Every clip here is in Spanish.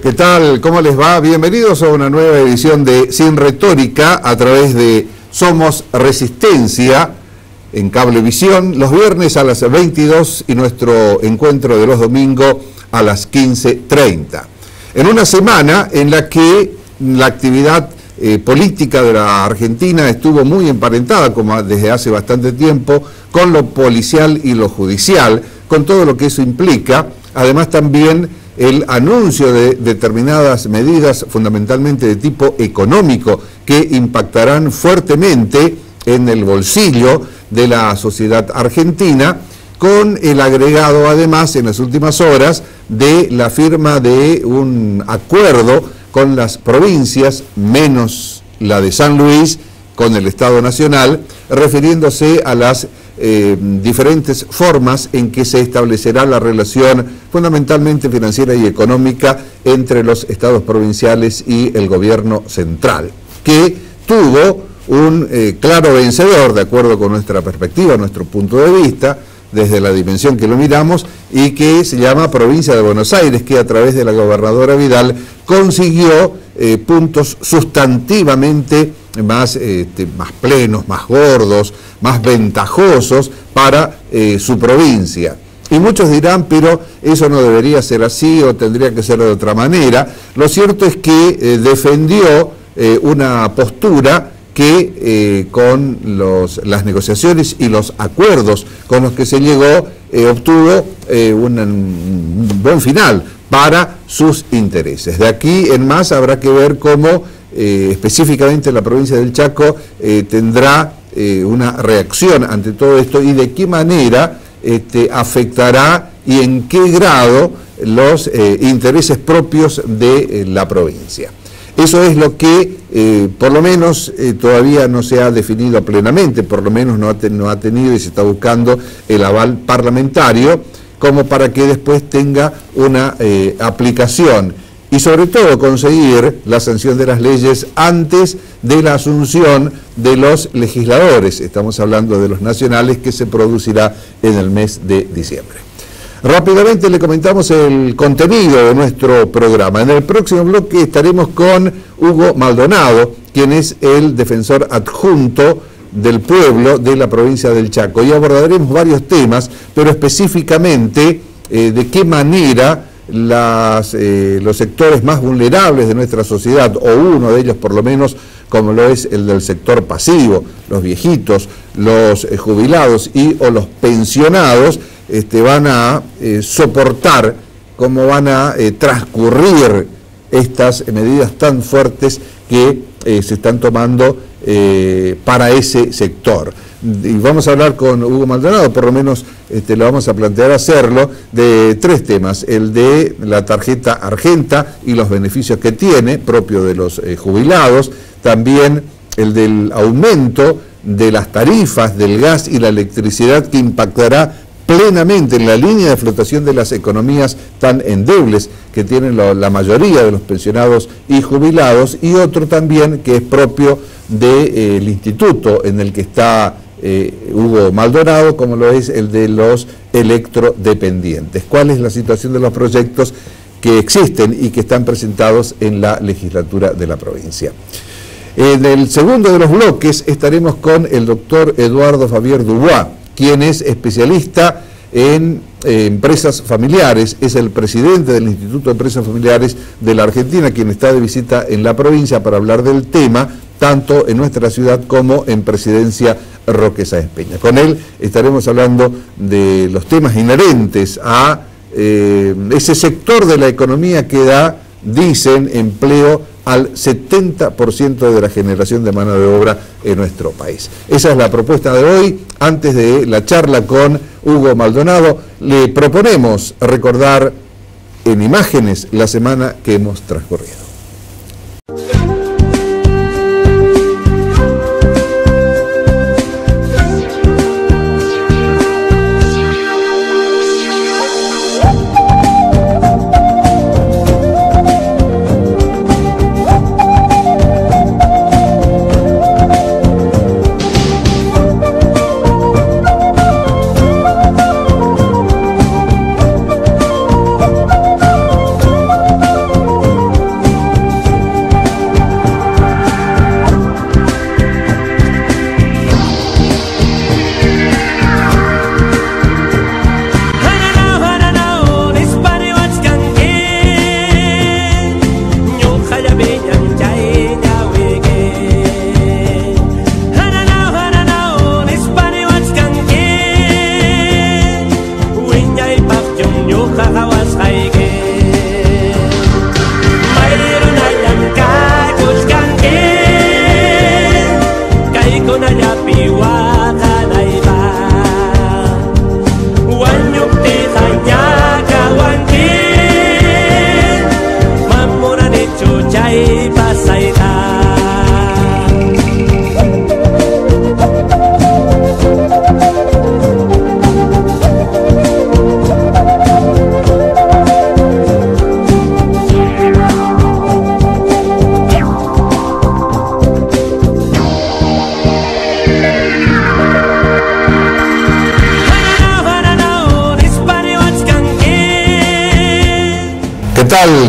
¿Qué tal? ¿Cómo les va? Bienvenidos a una nueva edición de Sin Retórica a través de Somos Resistencia en Cablevisión, los viernes a las 22 y nuestro encuentro de los domingos a las 15:30. En una semana en la que la actividad política de la Argentina estuvo muy emparentada, como desde hace bastante tiempo, con lo policial y lo judicial, con todo lo que eso implica. Además también el anuncio de determinadas medidas, fundamentalmente de tipo económico, que impactarán fuertemente en el bolsillo de la sociedad argentina, con el agregado además en las últimas horas de la firma de un acuerdo con las provincias, menos la de San Luis, con el Estado Nacional, refiriéndose a las diferentes formas en que se establecerá la relación fundamentalmente financiera y económica entre los estados provinciales y el gobierno central, que tuvo un claro vencedor, de acuerdo con nuestra perspectiva, nuestro punto de vista, desde la dimensión que lo miramos, y que se llama Provincia de Buenos Aires, que a través de la gobernadora Vidal consiguió puntos sustantivamente más plenos, más gordos, más ventajosos para su provincia. Y muchos dirán, pero eso no debería ser así o tendría que ser de otra manera. Lo cierto es que defendió una postura que con las negociaciones y los acuerdos con los que se llegó obtuvo un buen final para sus intereses. De aquí en más habrá que ver cómo específicamente la provincia del Chaco tendrá una reacción ante todo esto y de qué manera afectará y en qué grado los intereses propios de la provincia. Eso es lo que por lo menos todavía no se ha definido plenamente, por lo menos no ha tenido y se está buscando el aval parlamentario como para que después tenga una aplicación y sobre todo conseguir la sanción de las leyes antes de la asunción de los legisladores. Estamos hablando de los nacionales, que se producirá en el mes de diciembre. Rápidamente le comentamos el contenido de nuestro programa. En el próximo bloque estaremos con Hugo Maldonado, quien es el defensor adjunto del pueblo de la provincia del Chaco, y abordaremos varios temas, pero específicamente de qué manera los sectores más vulnerables de nuestra sociedad, o uno de ellos por lo menos, como lo es el del sector pasivo, los viejitos, los jubilados o los pensionados, van a soportar, cómo van a transcurrir estas medidas tan fuertes que se están tomando para ese sector. Y vamos a hablar con Hugo Maldonado, por lo menos le vamos a plantear hacerlo, de tres temas: el de la tarjeta Argenta y los beneficios que tiene, propio de los jubilados, también el del aumento de las tarifas del gas y la electricidad, que impactará plenamente en la línea de flotación de las economías tan endebles que tienen la mayoría de los pensionados y jubilados, y otro también que es propio del instituto en el que está Hugo Maldonado, como lo es el de los electrodependientes. ¿Cuál es la situación de los proyectos que existen y que están presentados en la legislatura de la provincia? En el segundo de los bloques estaremos con el doctor Eduardo Fabier Dubois, quien es especialista en empresas familiares, es el presidente del Instituto de Empresas Familiares de la Argentina, quien está de visita en la provincia para hablar del tema, tanto en nuestra ciudad como en Presidencia Roque Sáenz Peña. Con él estaremos hablando de los temas inherentes a ese sector de la economía que da, dicen, empleo al 70% de la generación de mano de obra en nuestro país. Esa es la propuesta de hoy. Antes de la charla con Hugo Maldonado, le proponemos recordar en imágenes la semana que hemos transcurrido.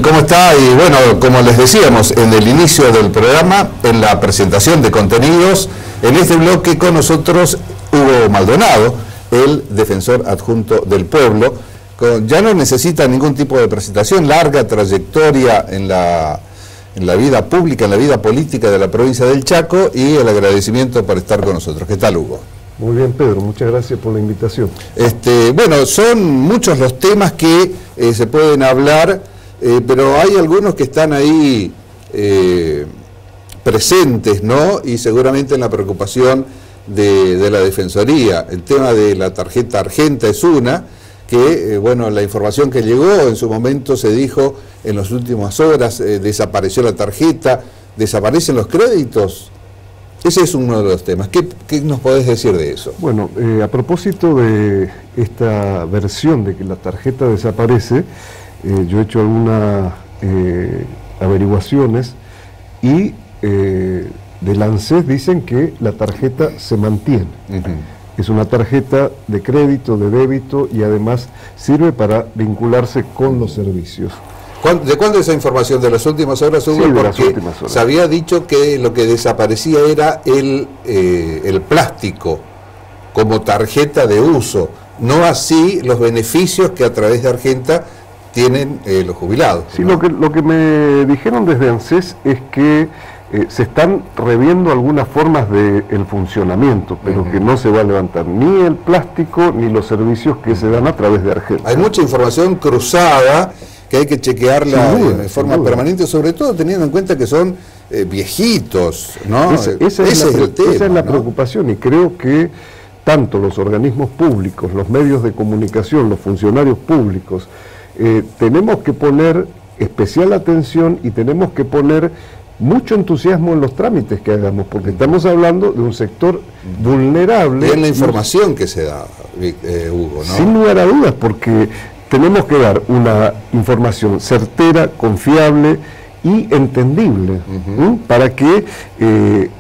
¿Cómo está? Y bueno, como les decíamos en el inicio del programa, en la presentación de contenidos, en este bloque con nosotros Hugo Maldonado, el defensor adjunto del pueblo. Ya no necesita ningún tipo de presentación, larga trayectoria en la vida pública, en la vida política de la provincia del Chaco, y el agradecimiento por estar con nosotros. ¿Qué tal, Hugo? Muy bien, Pedro, muchas gracias por la invitación. Bueno, son muchos los temas que se pueden hablar, pero hay algunos que están ahí presentes, ¿no? Y seguramente en la preocupación de la Defensoría. El tema de la tarjeta Argenta es una, que, bueno, la información que llegó en su momento se dijo en las últimas horas, desapareció la tarjeta, desaparecen los créditos. Ese es uno de los temas. ¿Qué nos podés decir de eso? Bueno, a propósito de esta versión de que la tarjeta desaparece, yo he hecho algunas averiguaciones y del ANSES dicen que la tarjeta se mantiene. Es una tarjeta de crédito, de débito, y además sirve para vincularse con los servicios. ¿De cuándo esa información? ¿De las últimas horas, Hugo? Sí, de porque las últimas horas. Se había dicho que lo que desaparecía era el plástico como tarjeta de uso, no así los beneficios que a través de Argenta tienen los jubilados. Sí, ¿no? lo que me dijeron desde ANSES es que se están reviendo algunas formas del funcionamiento, pero que no se va a levantar ni el plástico ni los servicios que se dan a través de Argenta. Hay mucha información cruzada que hay que chequearla de forma permanente, sobre todo teniendo en cuenta que son viejitos, ¿no? Ese es el tema, esa es la preocupación, y creo que tanto los organismos públicos, los medios de comunicación, los funcionarios públicos, tenemos que poner especial atención y tenemos que poner mucho entusiasmo en los trámites que hagamos, porque estamos hablando de un sector vulnerable. Y en la información que se da, Hugo, ¿no? Sin lugar a dudas, porque tenemos que dar una información certera, confiable y entendible, para que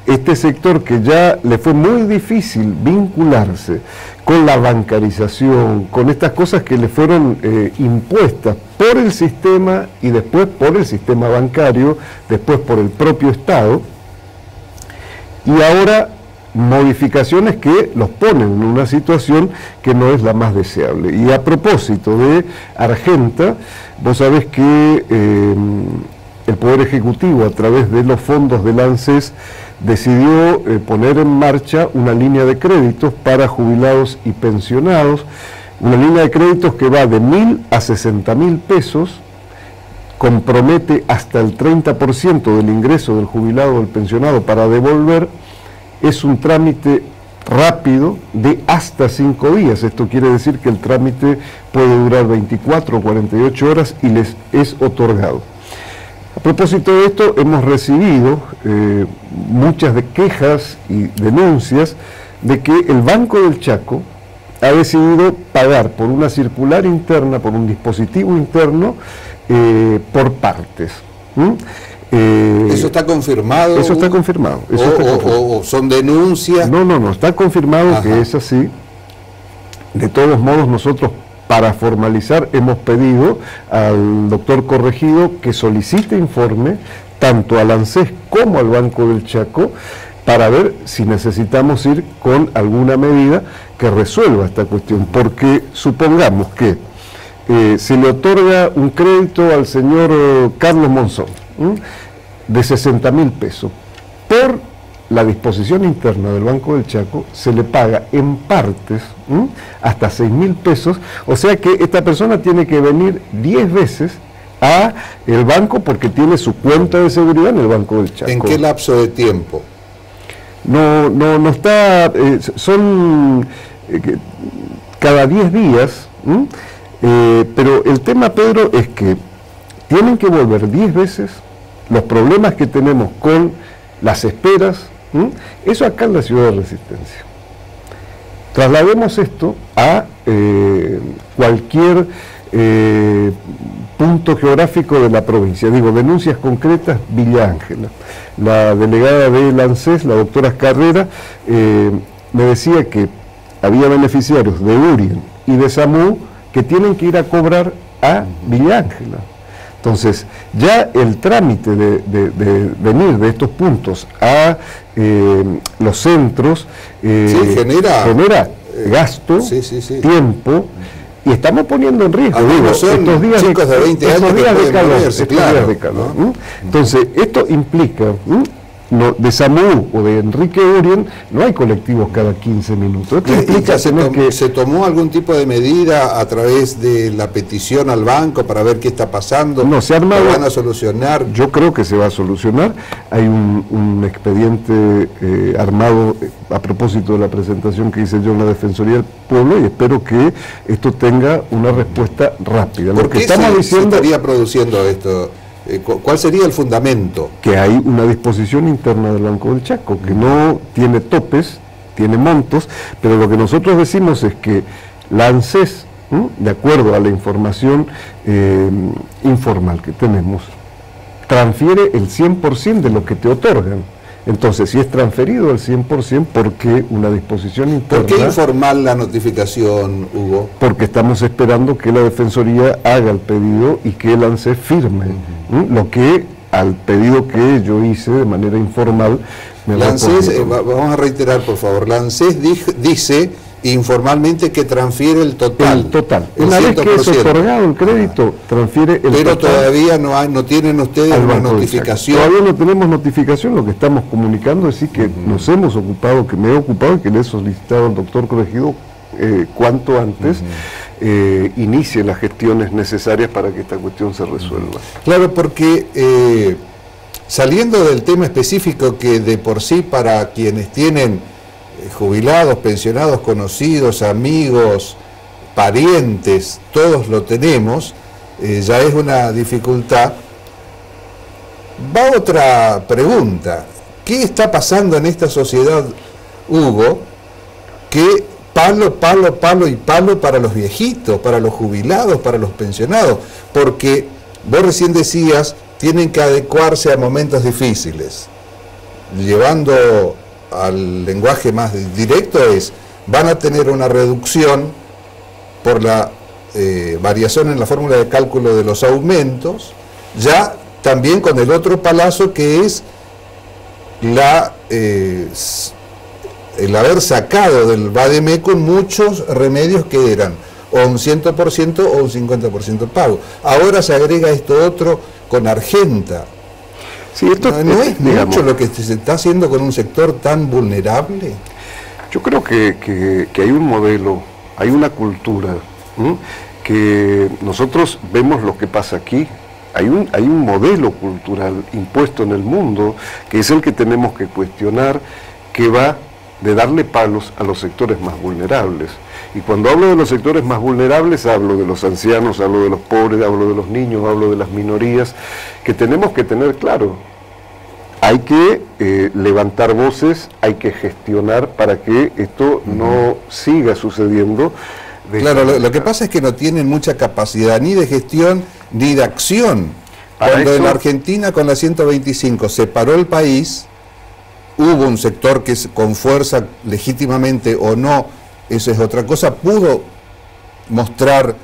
este sector, que ya le fue muy difícil vincularse con la bancarización, con estas cosas que le fueron impuestas por el sistema y después por el sistema bancario, después por el propio Estado, y ahora modificaciones que los ponen en una situación que no es la más deseable. Y a propósito de Argenta, vos sabés que el Poder Ejecutivo, a través de los fondos del ANSES, decidió poner en marcha una línea de créditos para jubilados y pensionados, una línea de créditos que va de 1.000 a 60.000 pesos, compromete hasta el 30% del ingreso del jubilado o del pensionado para devolver. Es un trámite rápido de hasta 5 días. Esto quiere decir que el trámite puede durar 24 o 48 horas y les es otorgado. A propósito de esto, hemos recibido muchas quejas y denuncias de que el Banco del Chaco ha decidido pagar por una circular interna, por un dispositivo interno, por partes. ¿Eso está confirmado? Eso está confirmado. ¿O son denuncias? No, está confirmado que es así. De todos modos, nosotros, para formalizar, hemos pedido al doctor Corregido que solicite informe tanto al ANSES como al Banco del Chaco para ver si necesitamos ir con alguna medida que resuelva esta cuestión, porque supongamos que se le otorga un crédito al señor Carlos Monzón de 60.000 pesos. Por la disposición interna del Banco del Chaco se le paga en partes hasta 6.000 pesos, o sea que esta persona tiene que venir 10 veces a el banco porque tiene su cuenta de seguridad en el Banco del Chaco. ¿En qué lapso de tiempo? no está, son cada 10 días, pero el tema, Pedro, es que tienen que volver 10 veces los problemas que tenemos con las esperas, eso acá en la ciudad de Resistencia. Traslademos esto a cualquier punto geográfico de la provincia. Digo, denuncias concretas, Villa Ángela. La delegada del ANSES, la doctora Carrera, me decía que había beneficiarios de Urien y de SAMU que tienen que ir a cobrar a Villa Ángela. Entonces, ya el trámite de venir de estos puntos a los centros genera gasto, tiempo, y estamos poniendo en riesgo estos días de 20 años de calor. Entonces, esto implica, de SAMU o de Enrique Urien no hay colectivos cada 15 minutos. Esto implica ¿Se tomó algún tipo de medida a través de la petición al banco para ver qué está pasando? No, se ha armado. ¿Lo van a solucionar? Yo creo que se va a solucionar. Hay un expediente armado a propósito de la presentación que hice yo en la Defensoría del Pueblo, y espero que esto tenga una respuesta rápida. ¿Por qué se estaría produciendo esto? ¿Cuál sería el fundamento? Que hay una disposición interna del Banco del Chaco, que no tiene topes, tiene montos, pero lo que nosotros decimos es que la ANSES, de acuerdo a la información informal que tenemos, transfiere el 100% de lo que te otorgan. Entonces, si es transferido al 100%, ¿por qué una disposición interna? ¿Por qué informal la notificación, Hugo? Porque estamos esperando que la Defensoría haga el pedido y que el ANSES firme, lo que al pedido que yo hice de manera informal me la ANSES, vamos a reiterar, por favor, la ANSES dice informalmente que transfiere el total. El total. Una vez que es otorgado el crédito, transfiere el total. Pero todavía no tienen ustedes una notificación. Todavía no tenemos notificación, lo que estamos comunicando es decir que nos hemos ocupado, que me he ocupado y que le he solicitado al doctor Corregido cuanto antes inicie las gestiones necesarias para que esta cuestión se resuelva. Claro, porque saliendo del tema específico que de por sí para quienes tienen jubilados, pensionados, conocidos, amigos, parientes, todos lo tenemos, ya es una dificultad. Va otra pregunta. ¿Qué está pasando en esta sociedad, Hugo, que palo, palo, palo y palo para los viejitos, para los jubilados, para los pensionados? Porque vos recién decías, tienen que adecuarse a momentos difíciles, llevando al lenguaje más directo van a tener una reducción por la variación en la fórmula de cálculo de los aumentos, ya también con el otro palazo que es el haber sacado del Vademécum muchos remedios que eran o un 100% o un 50% pago. Ahora se agrega esto otro con Argenta. Sí, esto ¿No es mucho lo que se está haciendo con un sector tan vulnerable? Yo creo que hay un modelo, hay una cultura, que nosotros vemos lo que pasa aquí. Hay un modelo cultural impuesto en el mundo que es el que tenemos que cuestionar, que va de darle palos a los sectores más vulnerables. Y cuando hablo de los sectores más vulnerables, hablo de los ancianos, hablo de los pobres, hablo de los niños, hablo de las minorías, que tenemos que tener claro. Hay que levantar voces, hay que gestionar para que esto no siga sucediendo. Claro, lo que pasa es que no tienen mucha capacidad ni de gestión ni de acción. Cuando en Argentina con la 125 se paró el país, hubo un sector que con fuerza, legítimamente o no, eso es otra cosa, pudo mostrar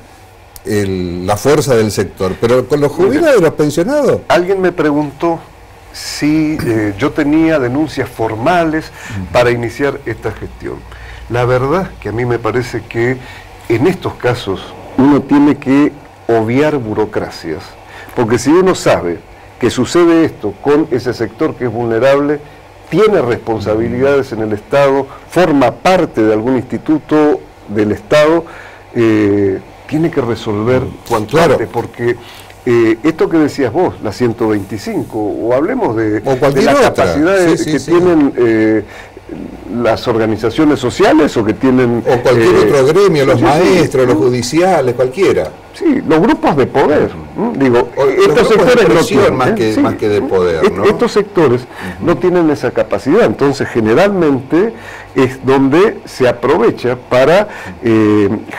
la fuerza del sector, pero con los jubilados y los pensionados. Alguien me preguntó si yo tenía denuncias formales para iniciar esta gestión. La verdad que a mí me parece que en estos casos uno tiene que obviar burocracias, porque si uno sabe que sucede esto con ese sector que es vulnerable, tiene responsabilidades en el Estado, forma parte de algún instituto del Estado, tiene que resolver cuanto antes, porque esto que decías vos, la 125, o hablemos de las capacidades que tienen las organizaciones sociales o que tienen... O cualquier otro gremio, los maestros, los judiciales, cualquiera. Sí, los grupos de poder. Digo, estos sectores no tienen más que de poder, ¿no? Estos sectores no tienen esa capacidad, entonces generalmente es donde se aprovecha para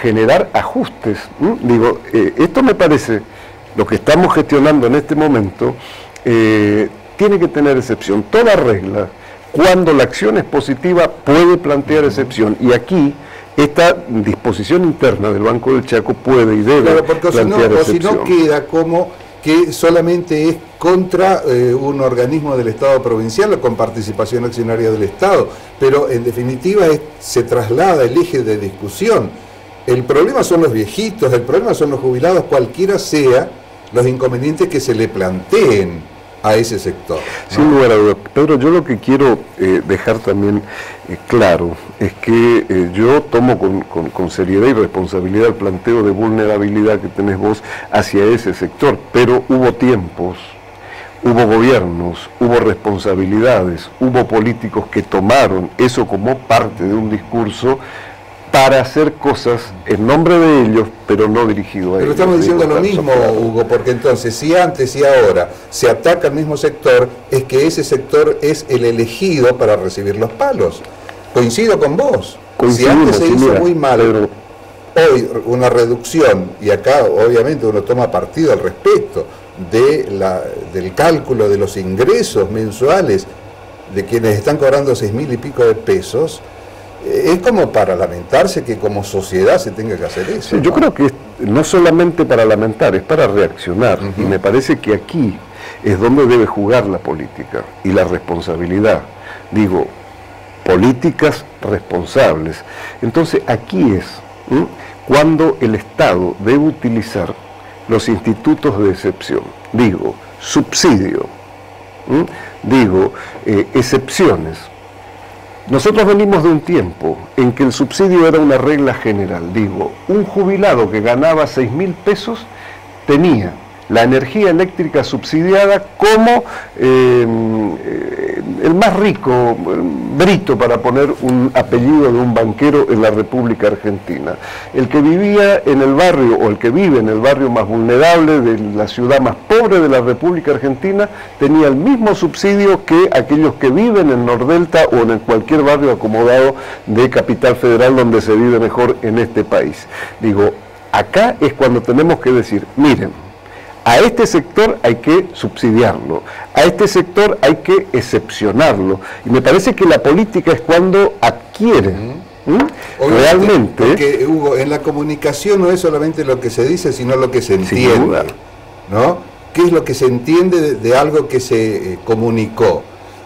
generar ajustes. Digo, esto me parece, lo que estamos gestionando en este momento, tiene que tener excepción. Toda regla, cuando la acción es positiva, puede plantear excepción. Y aquí, esta disposición interna del Banco del Chaco puede y debe plantear excepción. Si no queda como que solamente es contra un organismo del Estado provincial o con participación accionaria del Estado, pero en definitiva se traslada el eje de discusión. El problema son los viejitos, el problema son los jubilados, cualquiera sea los inconvenientes que se le planteen a ese sector, ¿no? Sin lugar a dudas. Pedro, yo lo que quiero dejar también claro es que yo tomo con seriedad y responsabilidad el planteo de vulnerabilidad que tenés vos hacia ese sector, pero hubo tiempos, hubo gobiernos, hubo responsabilidades, hubo políticos que tomaron eso como parte de un discurso para hacer cosas en nombre de ellos, pero no dirigido a ellos. Pero estamos diciendo lo mismo, Hugo, porque entonces, si antes y ahora se ataca al mismo sector, es que ese sector es el elegido para recibir los palos. Coincido con vos. Si antes se hizo muy mal, Pedro, hoy una reducción, y acá obviamente uno toma partido al respecto del cálculo de los ingresos mensuales de quienes están cobrando 6.000 y pico de pesos, es como para lamentarse que como sociedad se tenga que hacer eso. Sí, yo creo que no solamente para lamentar, es para reaccionar. Y me parece que aquí es donde debe jugar la política y la responsabilidad. Digo, políticas responsables. Entonces aquí es cuando el Estado debe utilizar los institutos de excepción. Digo, subsidio. Digo, excepciones. Nosotros venimos de un tiempo en que el subsidio era una regla general. Digo, un jubilado que ganaba 6.000 pesos tenía la energía eléctrica subsidiada como el más rico, Brito, para poner un apellido de un banquero en la República Argentina. El que vivía en el barrio, o el que vive en el barrio más vulnerable de la ciudad más pobre de la República Argentina, tenía el mismo subsidio que aquellos que viven en Nordelta o en cualquier barrio acomodado de Capital Federal donde se vive mejor en este país. Digo, acá es cuando tenemos que decir, miren, a este sector hay que subsidiarlo, a este sector hay que excepcionarlo. Y me parece que la política es cuando adquiere realmente... Porque, Hugo, en la comunicación no es solamente lo que se dice, sino lo que se entiende, ¿no? ¿Qué es lo que se entiende de algo que se comunicó?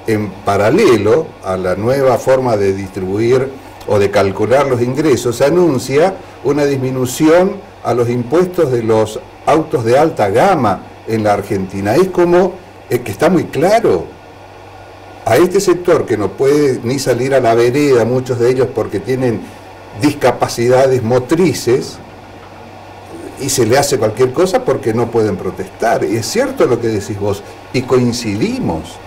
En paralelo a la nueva forma de distribuir o de calcular los ingresos, se anuncia una disminución a los impuestos de los autos de alta gama en la Argentina. Es como que está muy claro. A este sector que no puede ni salir a la vereda, muchos de ellos porque tienen discapacidades motrices, y se le hace cualquier cosa porque no pueden protestar. Y es cierto lo que decís vos, y coincidimos.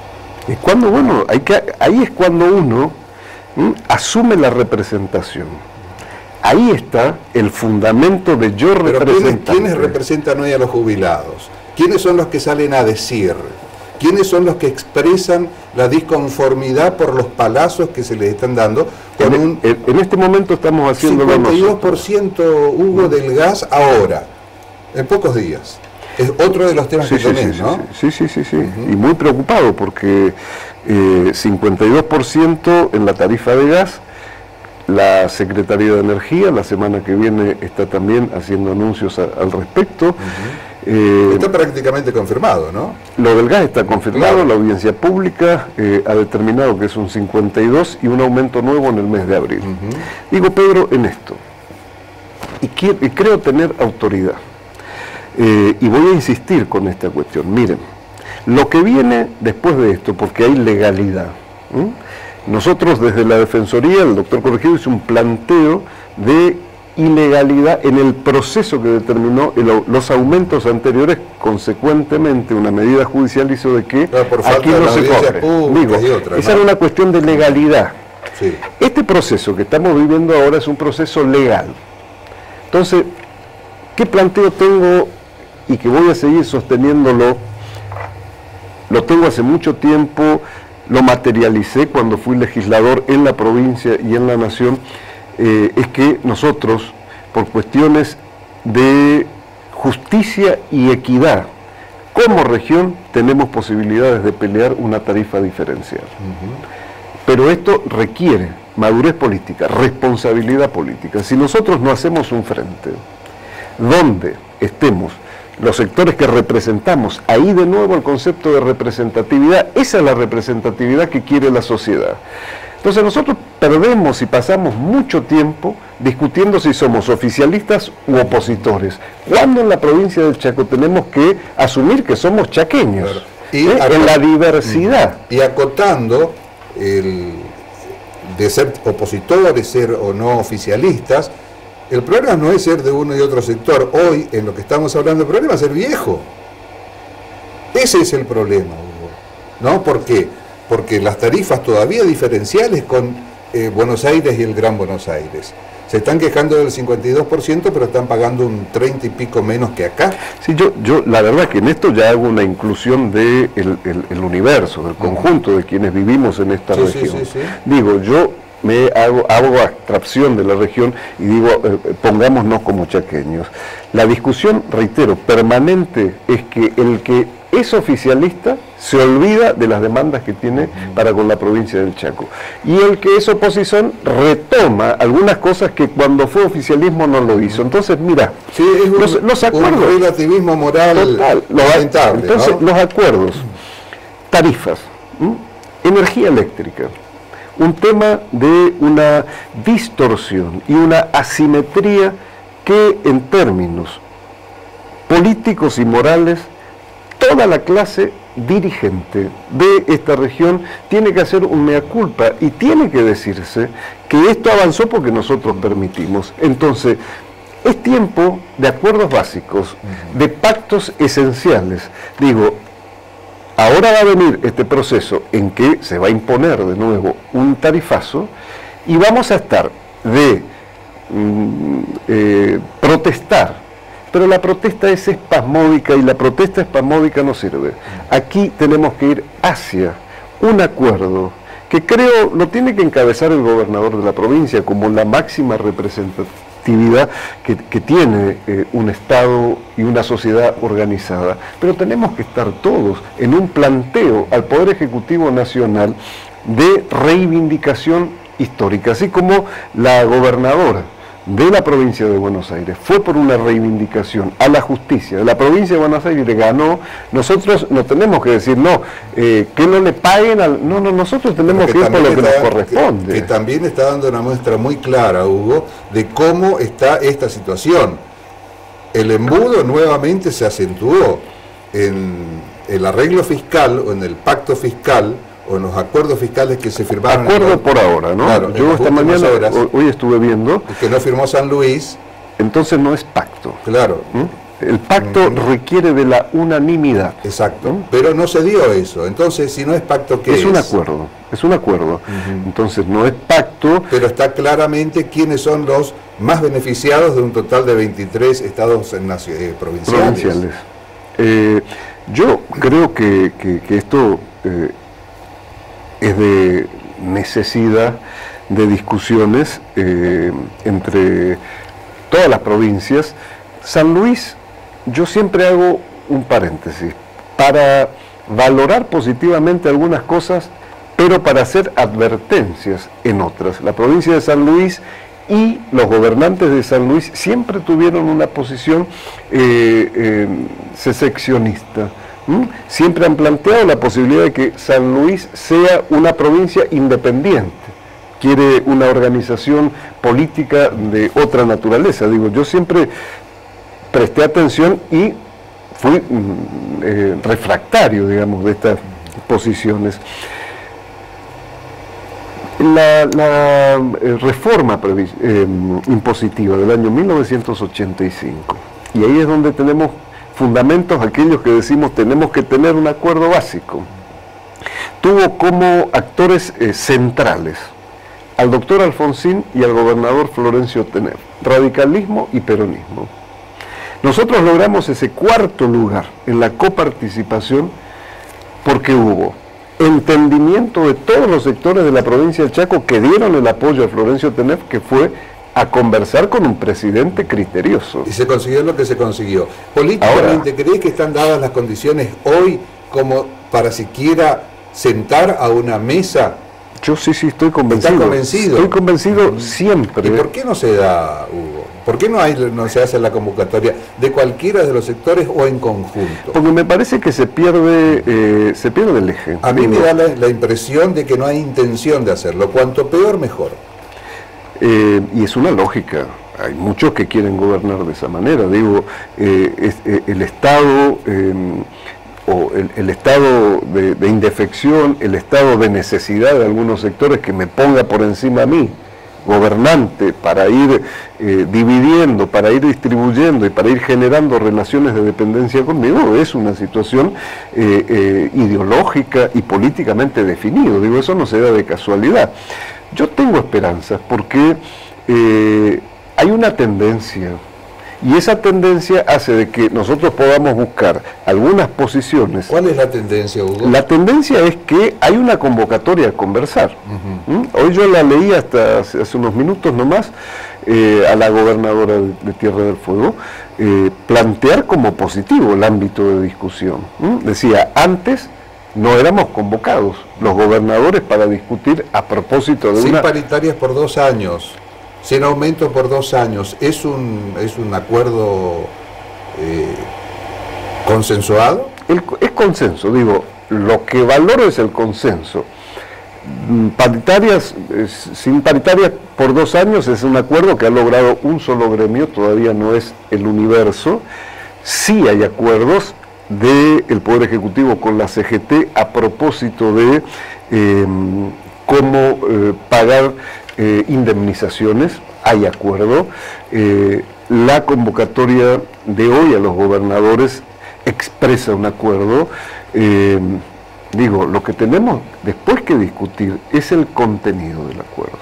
Es cuando, bueno, ahí es cuando uno asume la representación. Ahí está el fundamento de yo representante. ¿Quiénes representan hoy a los jubilados? ¿Quiénes son los que salen a decir? ¿Quiénes son los que expresan la disconformidad por los palazos que se les están dando? En este momento estamos haciendo 52%, Hugo, del gas ahora, en pocos días. Es otro de los temas que tenés, ¿no? Sí. Y muy preocupado porque 52% en la tarifa de gas. La Secretaría de Energía la semana que viene está también haciendo anuncios al respecto. Está prácticamente confirmado, ¿no? Lo del gas está confirmado, claro. La audiencia pública ha determinado que es un 52 y un aumento nuevo en el mes de abril. Digo, Pedro, en esto, y creo tener autoridad, y voy a insistir con esta cuestión. Miren, lo que viene después de esto, porque hay legalidad, nosotros desde la Defensoría, el doctor Corregido hizo un planteo de ilegalidad en el proceso que determinó los aumentos anteriores, consecuentemente una medida judicial hizo de que por aquí no se cobre. Digo, esa era una cuestión de legalidad. Sí. Este proceso que estamos viviendo ahora es un proceso legal. Entonces, ¿qué planteo tengo y que voy a seguir sosteniéndolo? Lo tengo hace mucho tiempo, lo materialicé cuando fui legislador en la provincia y en la nación, es que nosotros, por cuestiones de justicia y equidad, como región tenemos posibilidades de pelear una tarifa diferencial. Pero esto requiere madurez política, responsabilidad política. Si nosotros no hacemos un frente donde estemos los sectores que representamos, ahí de nuevo el concepto de representatividad, esa es la representatividad que quiere la sociedad. Entonces nosotros perdemos y pasamos mucho tiempo discutiendo si somos oficialistas u opositores, cuando en la provincia del Chaco tenemos que asumir que somos chaqueños, claro. Y en la diversidad. Y acotando el de ser opositores, ser o no oficialistas, el problema no es ser de uno y otro sector. Hoy, en lo que estamos hablando, el problema es ser viejo. Ese es el problema, Hugo, ¿no? ¿Por qué? Porque las tarifas todavía diferenciales con Buenos Aires y el Gran Buenos Aires. Se están quejando del 52%, pero están pagando un 30 y pico menos que acá. Sí, yo la verdad que en esto ya hago una inclusión del el universo, del conjunto de quienes vivimos en esta región. Sí. Digo, yo hago abstracción de la región y digo, pongámonos como chaqueños. La discusión, reitero, permanente es que el que es oficialista se olvida de las demandas que tiene para con la provincia del Chaco. Y el que es oposición retoma algunas cosas que cuando fue oficialismo no lo hizo. Entonces, mira, sí, es los acuerdos... un relativismo moral total, lamentable. Entonces, ¿no? Los acuerdos, tarifas, energía eléctrica, un tema de una distorsión y una asimetría que en términos políticos y morales toda la clase dirigente de esta región tiene que hacer un mea culpa y tiene que decirse que esto avanzó porque nosotros permitimos. Entonces, es tiempo de acuerdos básicos, de pactos esenciales. Digo, ahora va a venir este proceso en que se va a imponer de nuevo un tarifazo y vamos a estar de protestar. Pero la protesta es espasmódica y la protesta espasmódica no sirve. Aquí tenemos que ir hacia un acuerdo que creo lo tiene que encabezar el gobernador de la provincia como la máxima representatividad que tiene un Estado y una sociedad organizada. Pero tenemos que estar todos en un planteo al Poder Ejecutivo Nacional de reivindicación histórica, así como la gobernadora de la provincia de Buenos Aires fue por una reivindicación a la justicia de la provincia de Buenos Aires y le ganó. Nosotros no tenemos que decir que no le paguen no, nosotros tenemos que ir por lo que nos corresponde. Que también está dando una muestra muy clara, Hugo, de cómo está esta situación. El embudo nuevamente se acentuó en el arreglo fiscal o en el pacto fiscal o en los acuerdos fiscales que se firmaron. Acuerdo por ahora, ¿no? Claro, yo esta mañana, hoy estuve viendo... que no firmó San Luis. Entonces no es pacto. Claro. El pacto requiere de la unanimidad. Exacto. Pero no se dio eso. Entonces, si no es pacto, ¿qué es? Es un acuerdo. Entonces no es pacto. Pero está claramente quiénes son los más beneficiados de un total de 23 estados provinciales. Yo creo que esto... es de necesidad de discusiones entre todas las provincias. San Luis, yo siempre hago un paréntesis, para valorar positivamente algunas cosas, pero para hacer advertencias en otras. La provincia de San Luis y los gobernantes de San Luis siempre tuvieron una posición secessionista. Siempre han planteado la posibilidad de que San Luis sea una provincia independiente, quiere una organización política de otra naturaleza. Digo, yo siempre presté atención y fui refractario, digamos, de estas posiciones. La reforma impositiva del año 1985, y ahí es donde tenemos fundamentos aquellos que decimos tenemos que tener un acuerdo básico, tuvo como actores centrales al doctor Alfonsín y al gobernador Florencio Tener, radicalismo y peronismo. Nosotros logramos ese cuarto lugar en la coparticipación porque hubo entendimiento de todos los sectores de la provincia del Chaco que dieron el apoyo a Florencio Tener, que fue a conversar con un presidente criterioso. Y se consiguió lo que se consiguió. Políticamente, ¿crees que están dadas las condiciones hoy como para siquiera sentar a una mesa? Yo sí estoy convencido. ¿Estás convencido? Estoy convencido siempre. ¿Y por qué no se da, Hugo? ¿Por qué no se hace la convocatoria de cualquiera de los sectores o en conjunto? Porque me parece que se pierde el eje. A mí me da la impresión de que no hay intención de hacerlo. Cuanto peor, mejor. Y es una lógica. Hay muchos que quieren gobernar de esa manera. Digo, el Estado... o el estado de indefección, el estado de necesidad de algunos sectores que me ponga por encima a mí, gobernante, para ir dividiendo, para ir distribuyendo y para ir generando relaciones de dependencia conmigo, es una situación ideológica y políticamente definido. Digo, eso no se da de casualidad. Yo tengo esperanzas porque hay una tendencia. Y esa tendencia hace de que nosotros podamos buscar algunas posiciones. ¿Cuál es la tendencia, Hugo? La tendencia es que hay una convocatoria a conversar. Hoy yo la leí hasta hace unos minutos nomás a la gobernadora de Tierra del Fuego, plantear como positivo el ámbito de discusión. Decía, antes no éramos convocados los gobernadores para discutir a propósito de Sin paritarias por 2 años. Sin aumento por 2 años, ¿es un acuerdo consensuado? Es consenso, digo, lo que valoro es el consenso. Paritarias, sin paritarias por 2 años es un acuerdo que ha logrado un solo gremio, todavía no es el universo. Sí hay acuerdos del Poder Ejecutivo con la CGT a propósito de cómo pagar indemnizaciones, hay acuerdo. La convocatoria de hoy a los gobernadores expresa un acuerdo. Digo, lo que tenemos después que discutir es el contenido del acuerdo,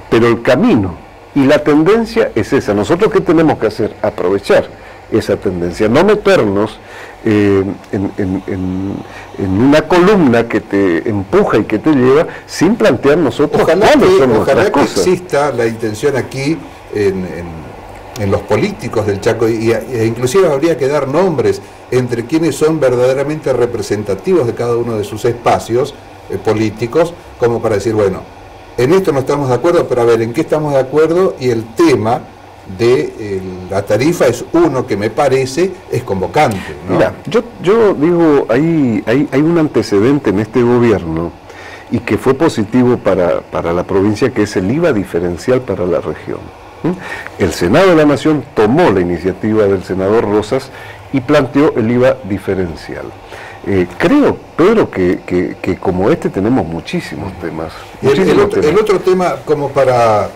pero el camino y la tendencia es esa. Nosotros, ¿qué tenemos que hacer? Aprovechar esa tendencia, no meternos en una columna que te empuja y que te lleva sin plantear nosotros ojalá que exista la intención aquí en los políticos del Chaco, e inclusive habría que dar nombres entre quienes son verdaderamente representativos de cada uno de sus espacios políticos, como para decir, bueno, en esto no estamos de acuerdo, pero a ver, ¿en qué estamos de acuerdo? Y el tema de la tarifa es uno que me parece es convocante, ¿no? Mira, yo digo, hay un antecedente en este gobierno y que fue positivo para la provincia, que es el IVA diferencial para la región. El Senado de la Nación tomó la iniciativa del senador Rosas y planteó el IVA diferencial. Creo, Pedro, que como este tenemos muchísimos temas. El otro tema como para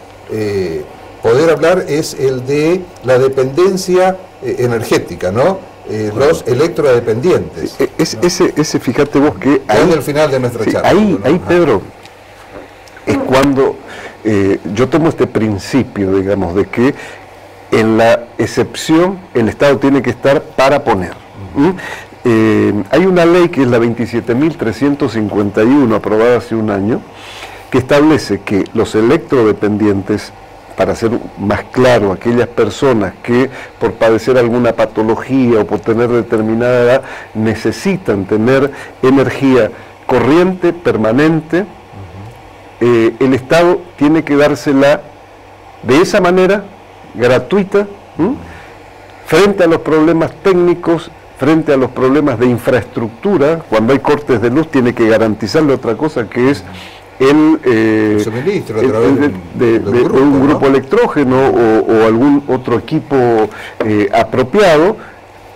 poder hablar es el de la dependencia energética, ¿no? Los electrodependientes. Ese, fíjate vos que... Ahí es el final de nuestra charla. Ahí, Pedro, es cuando yo tomo este principio, digamos, de que en la excepción el Estado tiene que estar para poner. Hay una ley que es la 27.351, aprobada hace un año, que establece que los electrodependientes, para ser más claro, aquellas personas que por padecer alguna patología o por tener determinada edad necesitan tener energía corriente, permanente, el Estado tiene que dársela de esa manera, gratuita, frente a los problemas técnicos, frente a los problemas de infraestructura. Cuando hay cortes de luz tiene que garantizarle otra cosa, que es el suministro a través de un grupo, ¿no?, electrógeno o algún otro equipo apropiado,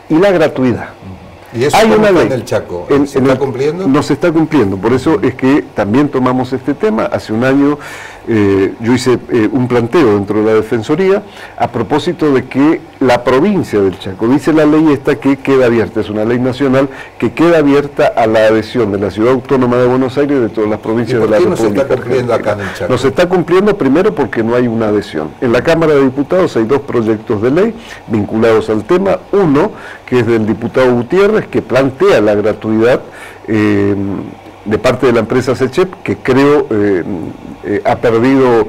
y la gratuidad. ¿Y eso hay una ley en el Chaco? ¿Se está cumpliendo? No se está cumpliendo, por eso es que también tomamos este tema. Hace un año yo hice un planteo dentro de la Defensoría a propósito de que la provincia del Chaco, dice la ley esta que queda abierta, es una ley nacional que queda abierta a la adhesión de la Ciudad Autónoma de Buenos Aires y de todas las provincias de la República. ¿Por qué no se está cumpliendo acá en el Chaco? No se está cumpliendo primero porque no hay una adhesión. En la Cámara de Diputados hay 2 proyectos de ley vinculados al tema. Uno, que es del diputado Gutiérrez, que plantea la gratuidad de parte de la empresa SECHEP, que creo ha perdido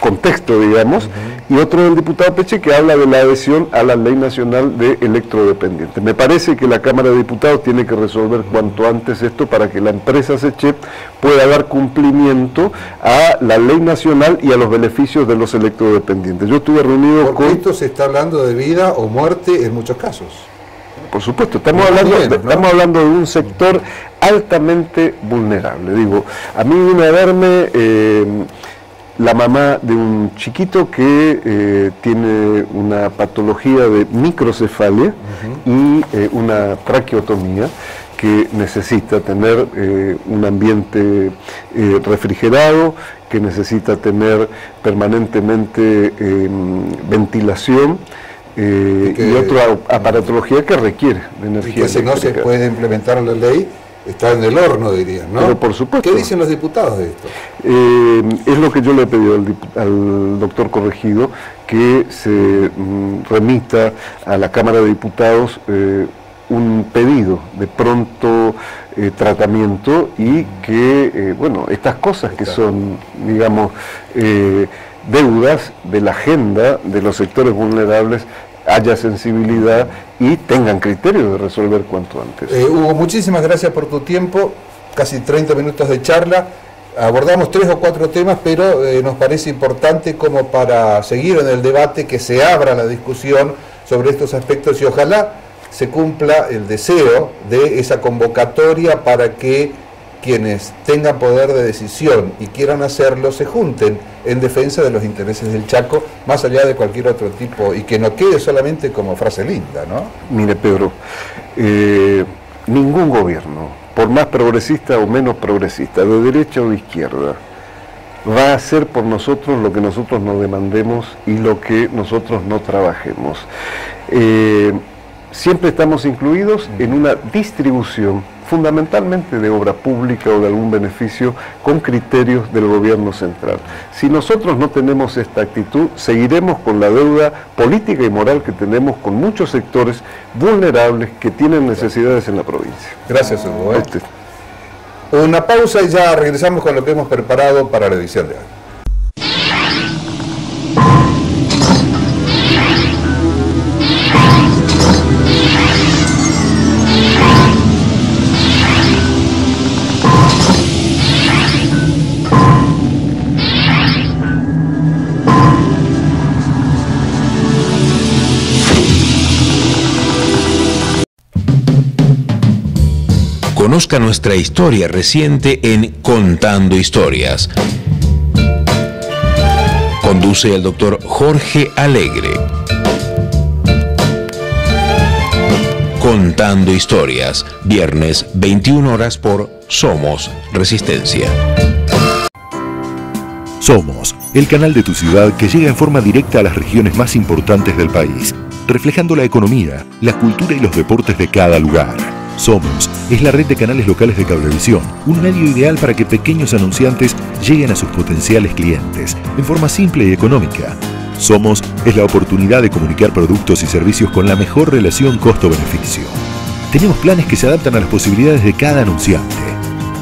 contexto, digamos, y otro del diputado Peche, que habla de la adhesión a la Ley Nacional de Electrodependientes. Me parece que la Cámara de Diputados tiene que resolver cuanto antes esto para que la empresa SECHEP pueda dar cumplimiento a la Ley Nacional y a los beneficios de los electrodependientes. Yo estuve reunido con... Esto se está hablando de vida o muerte en muchos casos. Por supuesto, estamos hablando de un sector altamente vulnerable. Digo, a mí vino a verme la mamá de un chiquito que tiene una patología de microcefalia y una traqueotomía, que necesita tener un ambiente refrigerado, que necesita tener permanentemente ventilación, y otra aparatología que requiere de energía. Y que si no se puede implementar la ley, está en el horno, dirían, ¿no? Pero por supuesto. ¿Qué dicen los diputados de esto? Es lo que yo le he pedido al doctor Corregido, que se remita a la Cámara de Diputados un pedido de pronto tratamiento y que, bueno, estas cosas que son, digamos, deudas de la agenda de los sectores vulnerables, haya sensibilidad y tengan criterio de resolver cuanto antes. Hugo, muchísimas gracias por tu tiempo, casi 30 minutos de charla. Abordamos 3 o 4 temas, pero nos parece importante como para seguir en el debate, que se abra la discusión sobre estos aspectos y ojalá se cumpla el deseo de esa convocatoria para que quienes tengan poder de decisión y quieran hacerlo se junten en defensa de los intereses del Chaco, más allá de cualquier otro tipo, y que no quede solamente como frase linda, ¿no? Mire, Pedro, ningún gobierno, por más progresista o menos progresista, de derecha o de izquierda, va a hacer por nosotros lo que nosotros nos demandemos y lo que nosotros no trabajemos. Siempre estamos incluidos en una distribución fundamentalmente de obra pública o de algún beneficio con criterios del gobierno central. Si nosotros no tenemos esta actitud, seguiremos con la deuda política y moral que tenemos con muchos sectores vulnerables que tienen necesidades en la provincia. Gracias, Hugo. Una pausa y ya regresamos con lo que hemos preparado para la edición de hoy. Conozca nuestra historia reciente en Contando Historias. Conduce el doctor Jorge Alegre. Contando Historias, viernes 21 horas por Somos Resistencia. Somos, el canal de tu ciudad que llega en forma directa a las regiones más importantes del país, reflejando la economía, la cultura y los deportes de cada lugar. Somos es la red de canales locales de Cablevisión, un medio ideal para que pequeños anunciantes lleguen a sus potenciales clientes en forma simple y económica. Somos es la oportunidad de comunicar productos y servicios con la mejor relación costo-beneficio. Tenemos planes que se adaptan a las posibilidades de cada anunciante.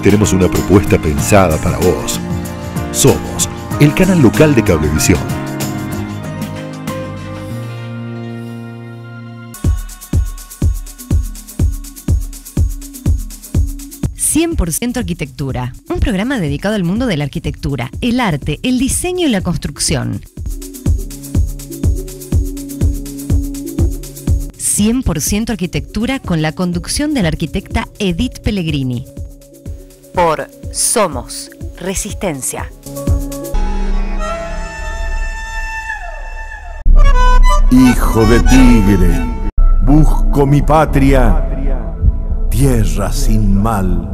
Tenemos una propuesta pensada para vos. Somos el canal local de Cablevisión. «100% Arquitectura», un programa dedicado al mundo de la arquitectura, el arte, el diseño y la construcción. 100% Arquitectura con la conducción de la arquitecta Edith Pellegrini. Por Somos Resistencia. Hijo de tigre, busco mi patria, tierra sin mal.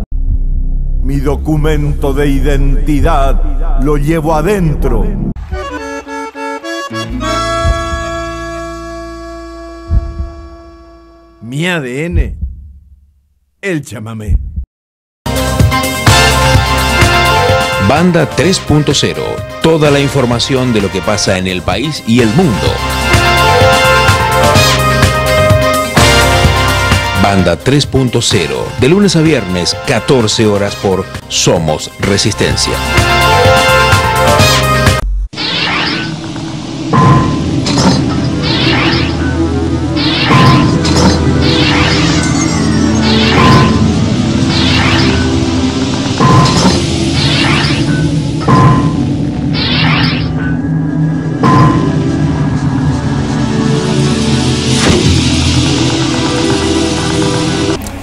Mi documento de identidad lo llevo adentro. Mi ADN, el chamamé. Banda 3.0. Toda la información de lo que pasa en el país y el mundo. Banda 3.0. De lunes a viernes, 14 horas por Somos Resistencia.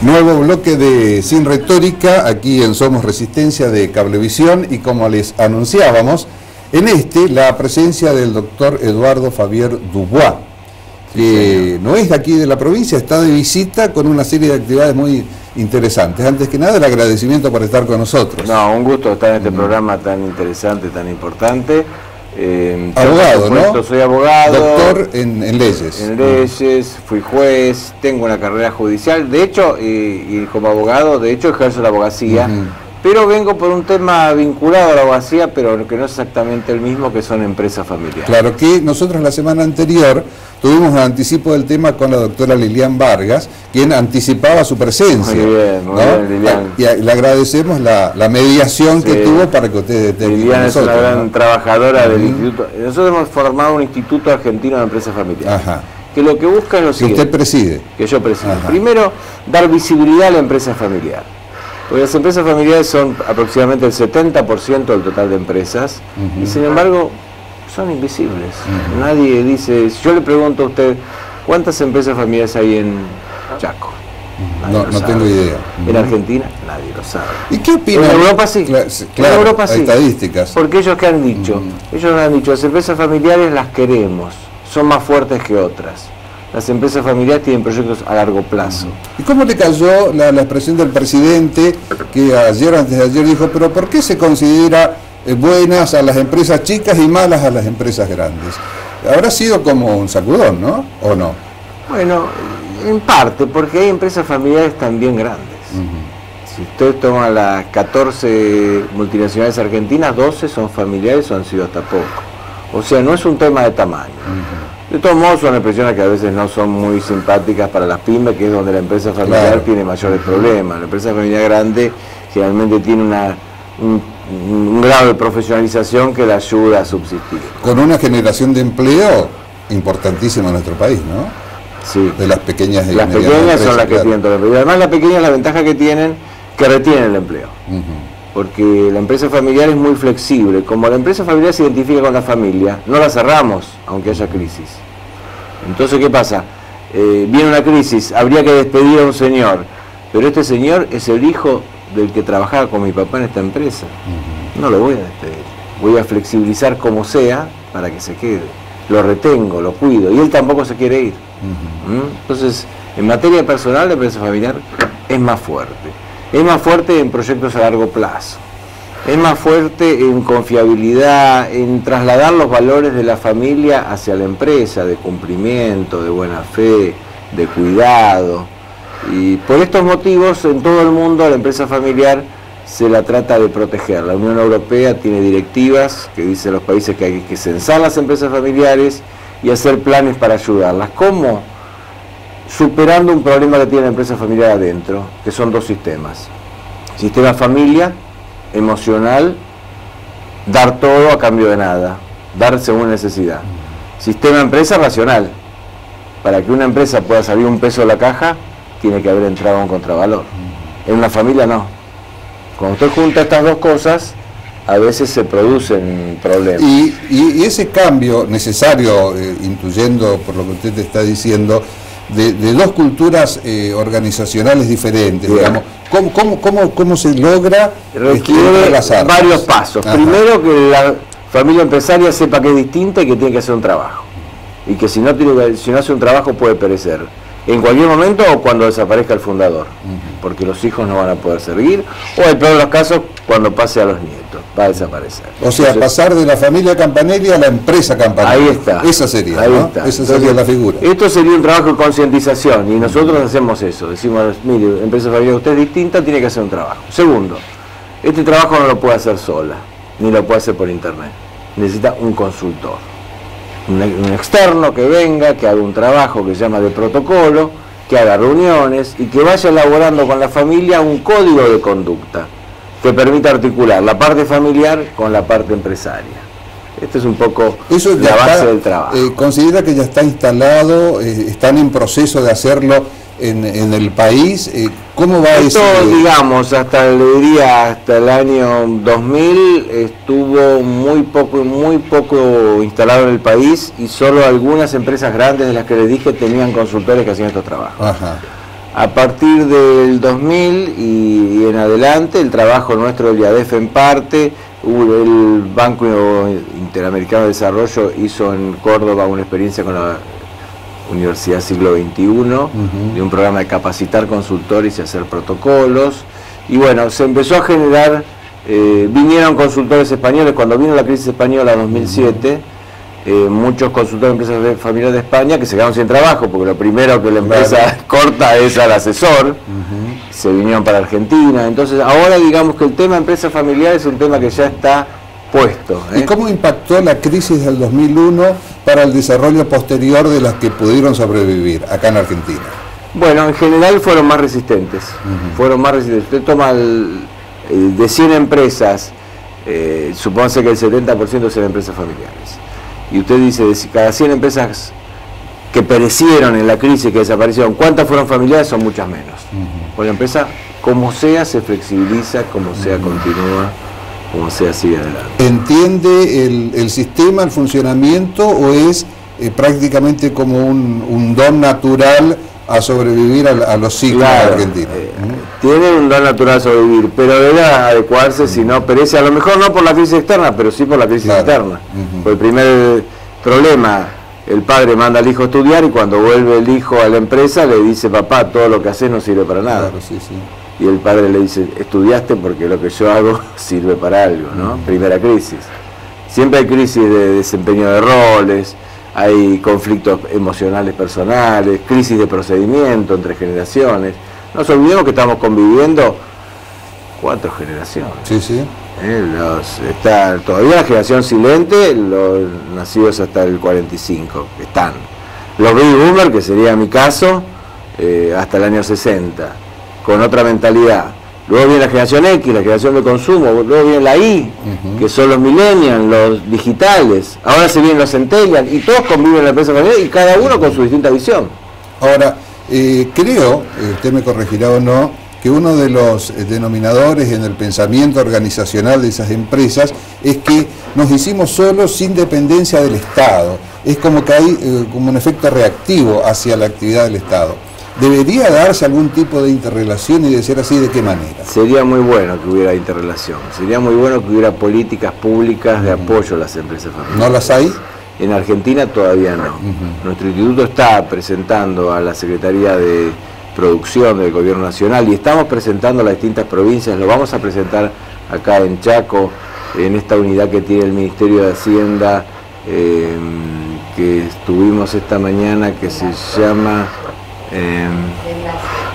Nuevo bloque de Sin Retórica, aquí en Somos Resistencia de Cablevisión, y como les anunciábamos, en la presencia del doctor Eduardo Fabier Dubois, que no es de aquí de la provincia, está de visita con una serie de actividades muy interesantes. Antes que nada, el agradecimiento por estar con nosotros. No, un gusto estar en este programa tan interesante, tan importante. Abogado, ¿no? Soy abogado. Doctor en leyes. En leyes, fui juez, tengo una carrera judicial. De hecho, y como abogado, de hecho ejerzo la abogacía. Pero vengo por un tema vinculado a la abogacía, pero que no es exactamente el mismo, que son empresas familiares. Claro, que nosotros la semana anterior tuvimos un anticipo del tema con la doctora Lilian Vargas, quien anticipaba su presencia. Muy bien, Lilian. Y le agradecemos la mediación que tuvo para que ustedes estén con Lilian nosotros. Es una gran trabajadora del instituto. Nosotros hemos formado un Instituto Argentino de Empresas Familiares. Ajá. Que lo que busca es lo siguiente. Que usted preside. Que yo presido. Ajá. Primero, dar visibilidad a la empresa familiar. Porque las empresas familiares son aproximadamente el 70% del total de empresas, y sin embargo son invisibles. Nadie dice, si yo le pregunto a usted, ¿cuántas empresas familiares hay en Chaco? No tengo idea. En Argentina nadie lo sabe. ¿Y qué opina? En Europa sí. Claro, en Europa sí. Estadísticas. Porque ellos que han dicho, las empresas familiares las queremos, son más fuertes que otras. Las empresas familiares tienen proyectos a largo plazo. ¿Y cómo le cayó la expresión del presidente que antes de ayer dijo, pero ¿por qué se considera buenas a las empresas chicas y malas a las empresas grandes? Habrá sido como un sacudón, ¿no? ¿O no? Bueno, en parte, porque hay empresas familiares también grandes. Si usted toma las 14 multinacionales argentinas, 12 son familiares o han sido hasta poco. O sea, no es un tema de tamaño. De todos modos, son expresiones que a veces no son muy simpáticas para las pymes, que es donde la empresa familiar tiene mayores problemas. La empresa familiar grande generalmente tiene un grado de profesionalización que la ayuda a subsistir. Con una generación de empleo importantísima en nuestro país, ¿no? Sí. De las pequeñas y las pequeñas son las que tienen todo el empleo. Y además las pequeñas, la ventaja que tienen, que retienen el empleo. Porque la empresa familiar es muy flexible. Como la empresa familiar se identifica con la familia, no la cerramos, aunque haya crisis. Entonces, ¿qué pasa? Viene una crisis, habría que despedir a un señor, pero este señor es el hijo del que trabajaba con mi papá en esta empresa. No lo voy a despedir. Voy a flexibilizar como sea para que se quede. Lo retengo, lo cuido, y él tampoco se quiere ir. Entonces, en materia personal, la empresa familiar es más fuerte. Es más fuerte en proyectos a largo plazo, es más fuerte en confiabilidad, en trasladar los valores de la familia hacia la empresa, de cumplimiento, de buena fe, de cuidado. Y por estos motivos, en todo el mundo, a la empresa familiar se la trata de proteger. La Unión Europea tiene directivas que dicen a los países que hay que censar las empresas familiares y hacer planes para ayudarlas. ¿Cómo? Superando un problema que tiene la empresa familiar adentro, que son dos sistemas. Sistema familia, emocional, dar todo a cambio de nada, dar según necesidad. Sistema empresa, racional. Para que una empresa pueda salir un peso de la caja, tiene que haber entrado un contravalor. En una familia no. Cuando usted junta estas dos cosas, a veces se producen problemas. Y ese cambio necesario, intuyendo por lo que usted te está diciendo, de dos culturas organizacionales diferentes, digamos, ¿cómo se logra requiere varios pasos? Primero, que la familia empresaria sepa que es distinta y que tiene que hacer un trabajo, y que si no hace un trabajo puede perecer en cualquier momento o cuando desaparezca el fundador, porque los hijos no van a poder seguir, o el peor de los casos, cuando pase a los nietos, va a desaparecer. O sea, entonces, pasar de la familia Campanelli a la empresa Campanelli. Ahí está. Esa sería, ahí ¿no? está. Esa Entonces, sería la figura. Esto sería un trabajo de concientización y nosotros hacemos eso. Decimos, mire, empresa familiar, usted es distinta, tiene que hacer un trabajo. Segundo, este trabajo no lo puede hacer sola, ni lo puede hacer por internet. Necesita un consultor. Un externo que venga, que haga un trabajo que se llama de protocolo, que haga reuniones y que vaya elaborando con la familia un código de conducta que permita articular la parte familiar con la parte empresaria. Esta es un poco eso la base del trabajo. ¿Considera que ya está instalado, están en proceso de hacerlo en el país? ¿Cómo va esto? eso? Digamos, hasta el año 2000 estuvo muy poco instalado en el país y solo algunas empresas grandes de las que les dije tenían consultores que hacían estos trabajos. Ajá. A partir del 2000 y en adelante, el trabajo nuestro del IADEF en parte, el Banco Interamericano de Desarrollo hizo en Córdoba una experiencia con la Universidad Siglo XXI, de un programa de capacitar consultores y hacer protocolos. Y bueno, se empezó a generar, vinieron consultores españoles, cuando vino la crisis española en 2007, muchos consultores de empresas familiares de España que se quedaron sin trabajo, porque lo primero que la empresa corta es al asesor, se vinieron para Argentina. Entonces ahora digamos que el tema empresas familiares es un tema que ya está puesto. ¿Y cómo impactó la crisis del 2001 para el desarrollo posterior de las que pudieron sobrevivir acá en Argentina? Bueno, en general fueron más resistentes. Fueron más resistentes. Usted toma de 100 empresas, supóngase que el 70% sean empresas familiares. Y usted dice, de cada 100 empresas que perecieron en la crisis, que desaparecieron, ¿cuántas fueron familiares? Son muchas menos. Porque la empresa, como sea, se flexibiliza, como sea, continúa, como sea, sigue adelante. ¿Entiende el sistema, el funcionamiento, o es prácticamente como un don natural a sobrevivir a los ciclos de Argentina? Tiene un don natural a sobrevivir, pero debe adecuarse, si no perece, a lo mejor no por la crisis externa, pero sí por la crisis interna. Por el primer problema, el padre manda al hijo a estudiar y cuando vuelve el hijo a la empresa le dice, papá, todo lo que haces no sirve para nada. Y el padre le dice, estudiaste porque lo que yo hago sirve para algo, ¿no? Primera crisis. Siempre hay crisis de desempeño de roles, hay conflictos emocionales personales, crisis de procedimiento entre generaciones. No nos olvidemos que estamos conviviendo 4 generaciones. Está todavía la generación silente, los nacidos hasta el 45, están. Los baby boomers, que sería mi caso, hasta el año 60, con otra mentalidad. Luego viene la generación X, la generación de consumo, luego viene la Y, que son los millennials, los digitales, ahora se vienen los centennials, y todos conviven en la empresa familiar y cada uno con su distinta visión. Ahora, creo, usted me corregirá o no, que uno de los denominadores en el pensamiento organizacional de esas empresas es que nos hicimos solos sin dependencia del Estado. Es como que hay como un efecto reactivo hacia la actividad del Estado. ¿Debería darse algún tipo de interrelación y de ser así, de qué manera? Sería muy bueno que hubiera interrelación, sería muy bueno que hubiera políticas públicas de apoyo a las empresas familiares. ¿No las hay? En Argentina todavía no. Nuestro instituto está presentando a la Secretaría de Producción del Gobierno Nacional y estamos presentando a las distintas provincias, lo vamos a presentar acá en Chaco, en esta unidad que tiene el Ministerio de Hacienda, que estuvimos esta mañana, que se llama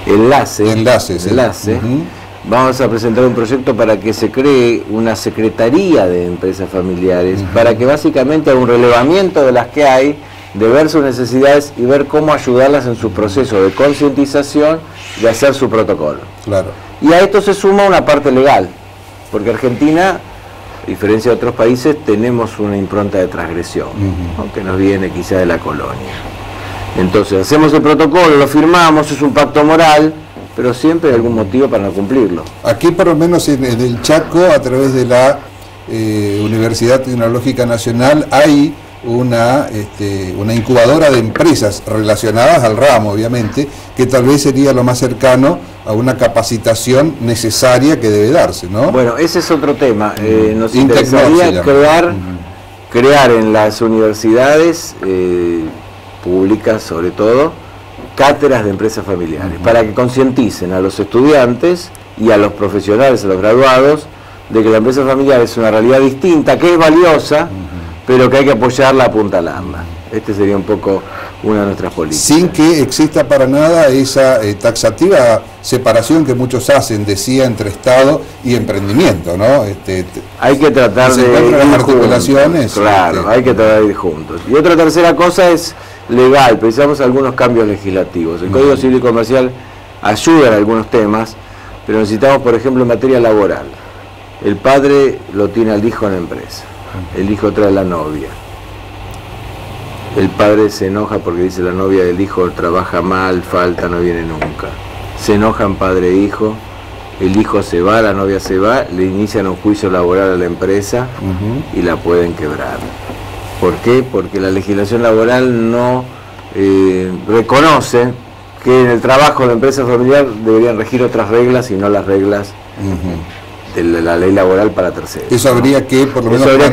Enlace. Vamos a presentar un proyecto para que se cree una secretaría de empresas familiares, para que básicamente haga un relevamiento de las que hay, de ver sus necesidades y ver cómo ayudarlas en su proceso de concientización y hacer su protocolo. Y a esto se suma una parte legal, porque Argentina, a diferencia de otros países, tenemos una impronta de transgresión, que nos viene quizá de la colonia. Entonces hacemos el protocolo, lo firmamos, es un pacto moral, pero siempre hay algún motivo para no cumplirlo. Aquí por lo menos en el Chaco, a través de la Universidad Tecnológica Nacional, hay una incubadora de empresas relacionadas al ramo, obviamente, que tal vez sería lo más cercano a una capacitación necesaria que debe darse, ¿no? Bueno, ese es otro tema. Nos interesaría crear en las universidades públicas, sobre todo, cátedras de empresas familiares, para que concienticen a los estudiantes y a los profesionales, a los graduados, de que la empresa familiar es una realidad distinta, que es valiosa, pero que hay que apoyarla, apuntalarla. Este sería un poco una de nuestras políticas. Sin que exista para nada esa taxativa separación que muchos hacen, decía, entre Estado y emprendimiento, ¿no? Hay que tratar de ir las articulaciones. Juntos. Claro, hay que tratar de ir juntos. Y otra tercera cosa es legal, precisamos algunos cambios legislativos. El Código Civil y Comercial ayuda en algunos temas, pero necesitamos, por ejemplo, en materia laboral. El padre lo tiene al hijo en la empresa, el hijo trae a la novia. El padre se enoja porque dice la novia del hijo trabaja mal, falta, no viene nunca. Se enojan padre e hijo, el hijo se va, la novia se va, le inician un juicio laboral a la empresa y la pueden quebrar. ¿Por qué? Porque la legislación laboral no reconoce que en el trabajo de la empresa familiar deberían regir otras reglas y no las reglas de la ley laboral para terceros. Eso habría que, por lo menos, eso habría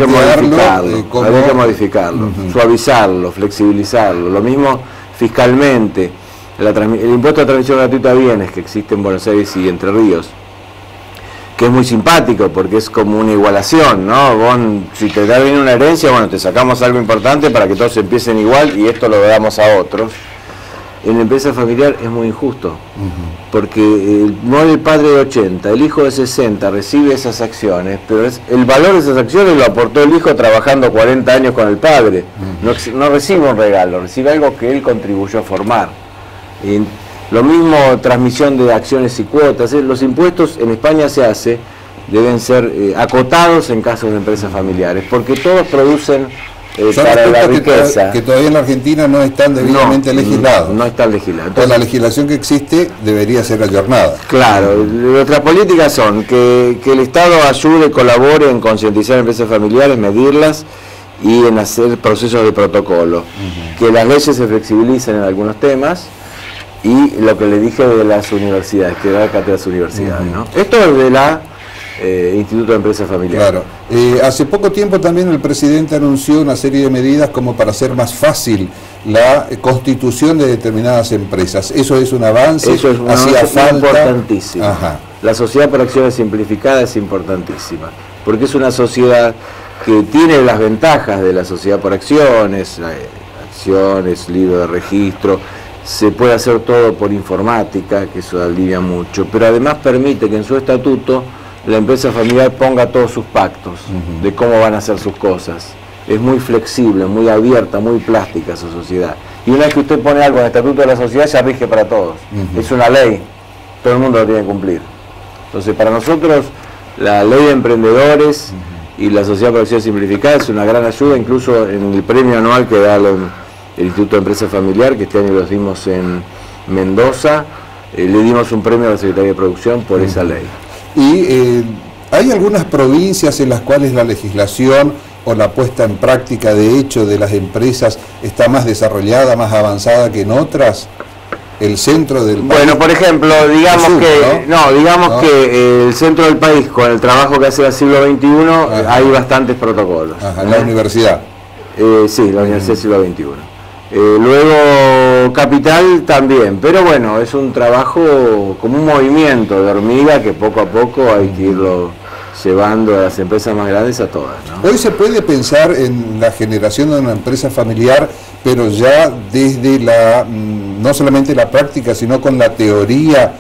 que modificarlo, suavizarlo, flexibilizarlo. Lo mismo fiscalmente, el impuesto de transmisión gratuita de bienes que existe en Buenos Aires y Entre Ríos, que es muy simpático porque es como una igualación, ¿no? Vos, si te da bien una herencia, bueno, te sacamos algo importante para que todos empiecen igual y esto lo damos a otros. En la empresa familiar es muy injusto, porque muere el padre de 80, el hijo de 60 recibe esas acciones, pero el valor de esas acciones lo aportó el hijo trabajando 40 años con el padre. No recibe un regalo, recibe algo que él contribuyó a formar. Y lo mismo transmisión de acciones y cuotas. Los impuestos en España deben ser acotados en casos de empresas familiares, porque todos producen para la riqueza. Que todavía en la Argentina no están debidamente legislados. No están legislados. Entonces, la legislación que existe debería ser ayornada. Claro, nuestras políticas son que el Estado ayude, colabore en concientizar empresas familiares, medirlas y en hacer procesos de protocolo. Que las leyes se flexibilicen en algunos temas y lo que le dije de las universidades, que dar cátedras universidades, ¿no? Esto es de la Instituto de Empresas Familiares. Claro. Hace poco tiempo también el presidente anunció una serie de medidas como para hacer más fácil la constitución de determinadas empresas. ¿Eso es un avance? Eso es un avance importantísimo. La sociedad por acciones simplificada es importantísima, porque es una sociedad que tiene las ventajas de la sociedad por acciones, libro de registro, se puede hacer todo por informática, que eso alivia mucho, pero además permite que en su estatuto la empresa familiar ponga todos sus pactos de cómo van a hacer sus cosas. Es muy flexible, muy abierta, muy plástica su sociedad. Y una vez que usted pone algo en el estatuto de la sociedad, ya rige para todos. Es una ley, todo el mundo lo tiene que cumplir. Entonces, para nosotros, la ley de emprendedores y la sociedad por acción simplificada es una gran ayuda, incluso en el premio anual que da el Instituto de Empresa Familiar, que este año lo dimos en Mendoza, le dimos un premio a la Secretaría de Producción por esa ley. Y hay algunas provincias en las cuales la legislación o la puesta en práctica de hecho de las empresas está más desarrollada, más avanzada que en otras. El centro del país. Bueno, por ejemplo, digamos que el centro del país, con el trabajo que hace el siglo XXI, hay bastantes protocolos. La universidad. Sí, la Universidad del siglo XXI. Luego Capital también, pero bueno, es un trabajo como un movimiento de hormiga que poco a poco hay que irlo llevando a las empresas más grandes a todas, ¿no? Hoy se puede pensar en la generación de una empresa familiar, pero ya desde no solamente la práctica, sino con la teoría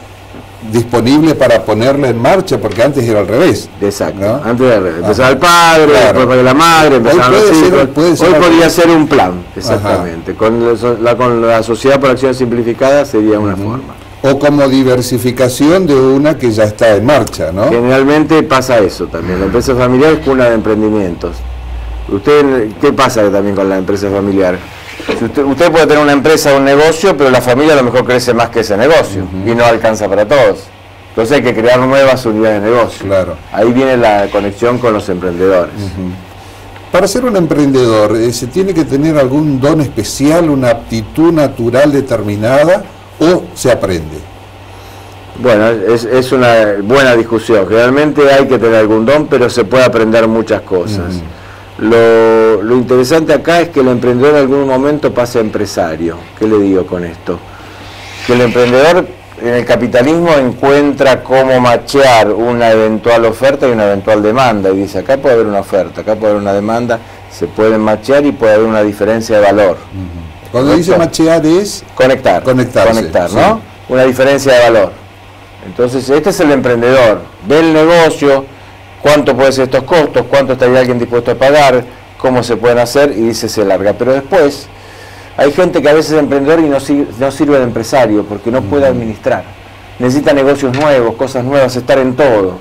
disponible para ponerla en marcha, porque antes era al revés. Exacto, ¿no? Antes era al revés. Empezaba el padre, después para la madre, empezaban los hijos. Hoy podría ser un plan, exactamente. Con la sociedad por acción simplificada sería una forma. O como diversificación de una que ya está en marcha, ¿no? Generalmente pasa eso también. La empresa familiar es cuna de emprendimientos. ¿Qué pasa también con la empresa familiar? Usted puede tener una empresa o un negocio, pero la familia a lo mejor crece más que ese negocio y no alcanza para todos. Entonces hay que crear nuevas unidades de negocio. Claro. Ahí viene la conexión con los emprendedores. Para ser un emprendedor, ¿se tiene que tener algún don especial, una aptitud natural determinada o se aprende? Bueno, es una buena discusión. Generalmente hay que tener algún don, pero se puede aprender muchas cosas. Lo interesante acá es que el emprendedor en algún momento pasa a empresario. ¿Qué le digo con esto? Que el emprendedor en el capitalismo encuentra cómo machear una eventual oferta y una eventual demanda, y dice, acá puede haber una oferta, acá puede haber una demanda, se pueden machear y puede haber una diferencia de valor. Cuando dice machear es... Conectar, ¿no? Sí. Una diferencia de valor. Entonces, este es el emprendedor, ve el negocio, cuánto pueden ser estos costos, cuánto estaría alguien dispuesto a pagar, cómo se pueden hacer, y dice, se larga. Pero después, hay gente que a veces es emprendedor y no sirve de empresario, porque no puede administrar. Necesita negocios nuevos, cosas nuevas, estar en todo.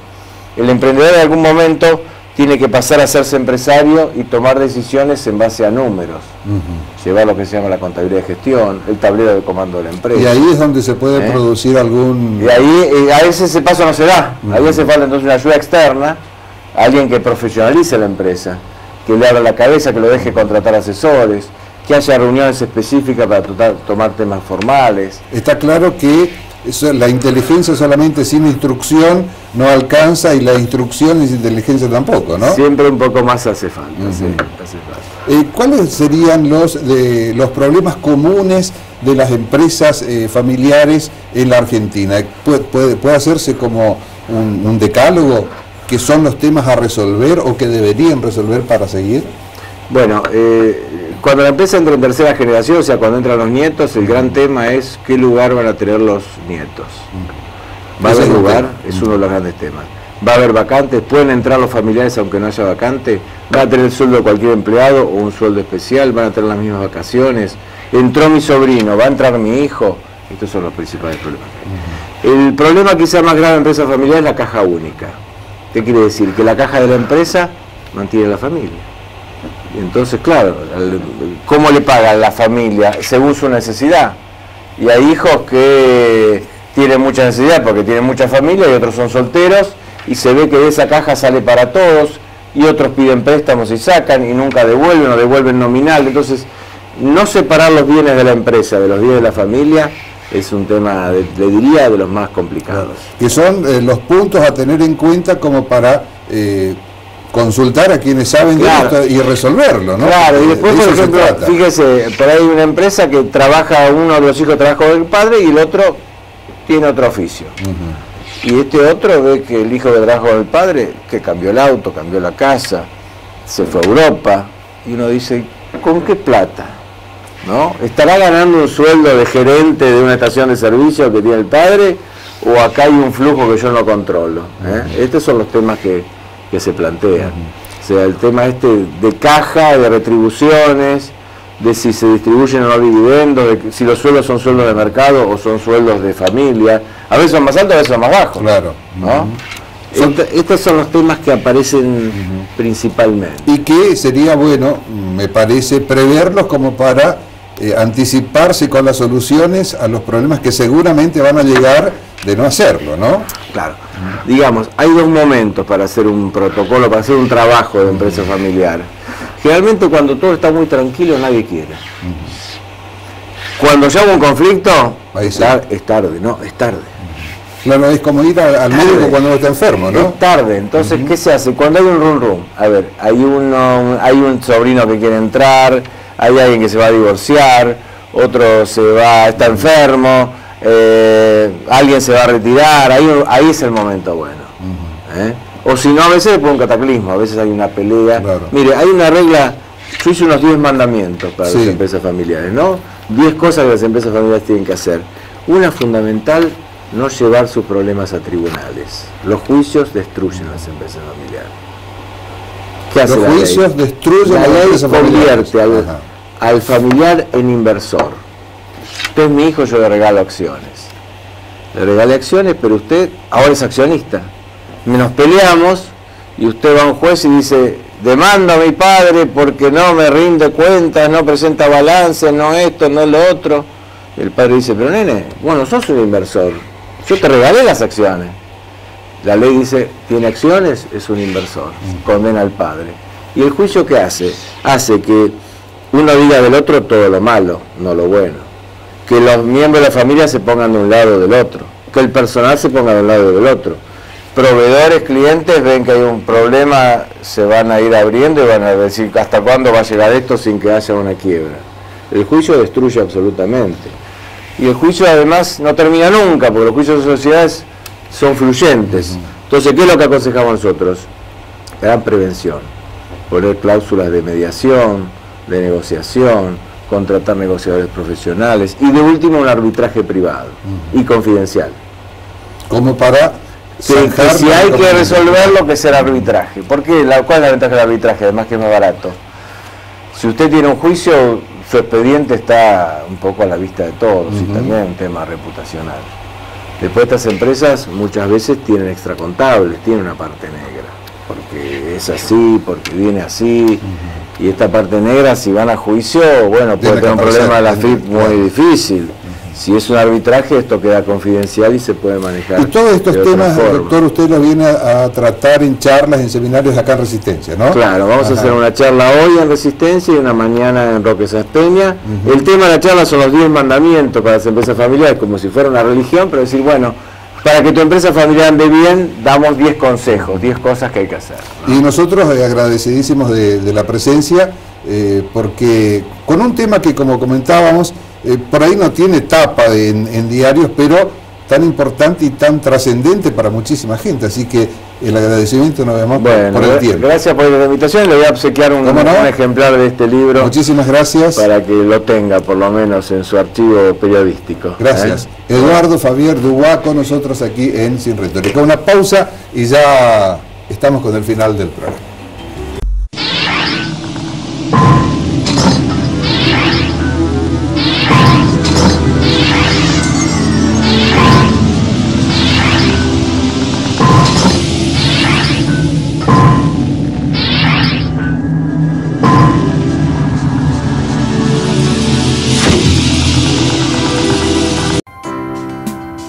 El emprendedor en algún momento tiene que pasar a hacerse empresario y tomar decisiones en base a números. Llevar lo que se llama la contabilidad de gestión, el tablero de comando de la empresa. Y ahí es donde se puede producir algún... Y ahí a veces ese paso no se da. Ahí hace falta entonces una ayuda externa, alguien que profesionalice la empresa, que le abra la cabeza, que lo deje contratar asesores, que haya reuniones específicas para tomar temas formales. Está claro que la inteligencia solamente sin instrucción no alcanza, y la instrucción sin inteligencia tampoco, ¿no? Siempre un poco más hace falta. Sí, hace falta. ¿Cuáles serían los problemas comunes de las empresas familiares en la Argentina? ¿Puede hacerse como un decálogo? ¿Qué son los temas a resolver o que deberían resolver para seguir? Bueno, cuando la empresa entra en tercera generación, o sea, cuando entran los nietos, el gran tema es qué lugar van a tener los nietos. ¿Va a haber lugar? Es uno de los grandes temas. ¿Va a haber vacantes? ¿Pueden entrar los familiares aunque no haya vacante? ¿Va a tener el sueldo de cualquier empleado o un sueldo especial? ¿Van a tener las mismas vacaciones? ¿Entró mi sobrino? ¿Va a entrar mi hijo? Estos son los principales problemas. El problema quizá más grave en empresa familiar es la caja única. ¿Qué quiere decir? Que la caja de la empresa mantiene a la familia. Y entonces, claro, ¿cómo le paga la familia? Según su necesidad. Y hay hijos que tienen mucha necesidad porque tienen mucha familia y otros son solteros, y se ve que de esa caja sale para todos, y otros piden préstamos y sacan y nunca devuelven o devuelven nominal. Entonces, no separar los bienes de la empresa de los bienes de la familia es un tema, le diría, de los más complicados. Que son los puntos a tener en cuenta como para consultar a quienes saben de esto y resolverlo, ¿no? Claro, y después, por ejemplo, fíjese, por ahí hay una empresa que trabaja, uno de los hijos trabaja con el padre y el otro tiene otro oficio. Y este otro ve que el hijo que trabaja con el padre, que cambió el auto, cambió la casa, se fue a Europa, y uno dice, ¿con qué plata? ¿No? ¿Estará ganando un sueldo de gerente de una estación de servicio que tiene el padre, o acá hay un flujo que yo no controlo? Estos son los temas que se plantean. O sea, el tema de caja, de retribuciones, de si se distribuyen o no dividendos, de si los sueldos son sueldos de mercado o son sueldos de familia. A veces son más altos, a veces son más bajos. Claro. ¿No? Estos son los temas que aparecen principalmente. Y que sería bueno, me parece, preverlos como para anticiparse con las soluciones a los problemas que seguramente van a llegar de no hacerlo, ¿no? Claro. Digamos, hay dos momentos para hacer un protocolo, para hacer un trabajo de empresa familiar. Generalmente cuando todo está muy tranquilo nadie quiere. Cuando ya hubo un conflicto, es tarde, ¿no? Es tarde. Claro, es como ir al médico cuando uno está enfermo, ¿no? Es tarde. Entonces, ¿qué se hace? Cuando hay un rum, a ver, hay un sobrino que quiere entrar, hay alguien que se va a divorciar, otro está enfermo, alguien se va a retirar, ahí es el momento bueno. O si no, a veces después un cataclismo, a veces hay una pelea. Claro. Mire, hay una regla, yo hice unos 10 mandamientos para las empresas familiares, ¿no? 10 cosas que las empresas familiares tienen que hacer. Una fundamental, no llevar sus problemas a tribunales. Los juicios destruyen las empresas familiares. ¿Qué hace la ley? Los juicios destruyen la ley, convierte al familiar en inversor. Usted es mi hijo, yo le regalo acciones. Le regalé acciones, pero usted ahora es accionista. Nos peleamos y usted va a un juez y dice, demando a mi padre porque no me rinde cuentas, no presenta balance, no esto, no lo otro. Y el padre dice, pero nene, bueno, sos un inversor, yo te regalé las acciones. La ley dice, tiene acciones, es un inversor, condena al padre. ¿Y el juicio qué hace? Hace que uno diga del otro todo lo malo, no lo bueno. Que los miembros de la familia se pongan de un lado o del otro. Que el personal se ponga de un lado o del otro. Proveedores, clientes ven que hay un problema, se van a ir abriendo y van a decir hasta cuándo va a llegar esto sin que haya una quiebra. El juicio destruye absolutamente. Y el juicio además no termina nunca, porque los juicios de sociedades son fluyentes. Entonces, ¿qué es lo que aconsejamos nosotros? Gran prevención, poner cláusulas de mediación, de negociación, contratar negociadores profesionales y de último un arbitraje privado y confidencial. Como para que si hay que resolverlo, que sea el arbitraje. ¿Por qué? ¿Cuál es la ventaja del arbitraje? Además que es más barato. Si usted tiene un juicio, su expediente está un poco a la vista de todos y también es un tema reputacional. Después estas empresas muchas veces tienen extracontables, tienen una parte negra, porque es así, porque viene así, y esta parte negra si van a juicio, bueno, puede tener un problema de la FIP muy difícil. Si es un arbitraje, esto queda confidencial y se puede manejar. Y todos estos temas, doctor, usted los viene a tratar en charlas, en seminarios acá en Resistencia, ¿no? Claro, vamos a hacer una charla hoy en Resistencia y una mañana en Roque Saspeña. El tema de la charla son los 10 mandamientos para las empresas familiares, como si fuera una religión, pero decir, bueno, para que tu empresa familiar ande bien, damos 10 consejos, 10 cosas que hay que hacer, ¿no? Y nosotros agradecidísimos de la presencia, porque con un tema que, como comentábamos, por ahí no tiene tapa en diarios, pero tan importante y tan trascendente para muchísima gente, así que el agradecimiento nos vemos por el tiempo. Gracias por la invitación, le voy a obsequiar un ejemplar de este libro. Muchísimas gracias. Para que lo tenga por lo menos en su archivo periodístico. Gracias. Eduardo Fabier Dubois con nosotros aquí en Sin Retórica. Una pausa y ya estamos con el final del programa.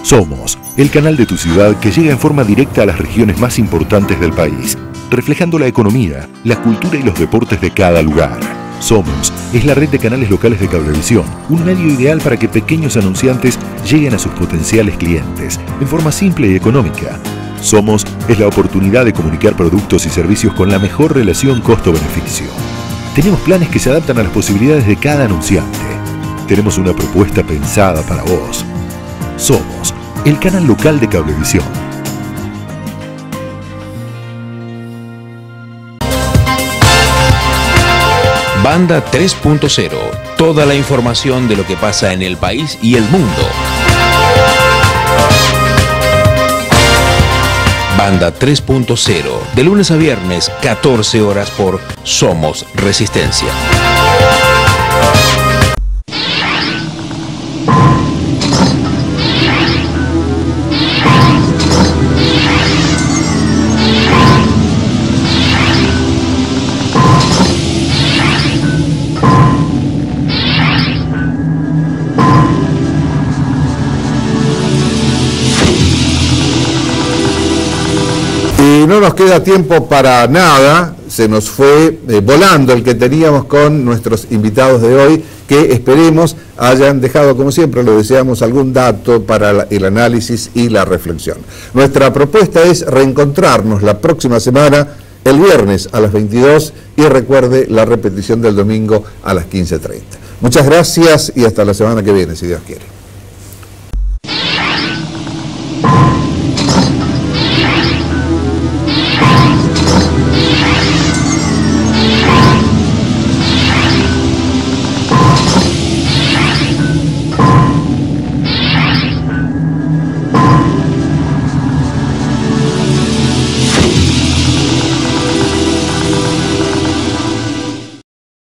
Somos, el canal de tu ciudad que llega en forma directa a las regiones más importantes del país, reflejando la economía, la cultura y los deportes de cada lugar. Somos es la red de canales locales de Cablevisión, un medio ideal para que pequeños anunciantes lleguen a sus potenciales clientes en forma simple y económica. Somos es la oportunidad de comunicar productos y servicios con la mejor relación costo-beneficio. Tenemos planes que se adaptan a las posibilidades de cada anunciante. Tenemos una propuesta pensada para vos. Somos el canal local de Cablevisión. Banda 3.0. Toda la información de lo que pasa en el país y el mundo. Banda 3.0. De lunes a viernes, 14 horas por Somos Resistencia. No nos queda tiempo para nada, se nos fue volando el que teníamos con nuestros invitados de hoy, que esperemos hayan dejado, como siempre lo deseamos, algún dato para el análisis y la reflexión. Nuestra propuesta es reencontrarnos la próxima semana, el viernes a las 22, y recuerde la repetición del domingo a las 15:30. Muchas gracias y hasta la semana que viene, si Dios quiere.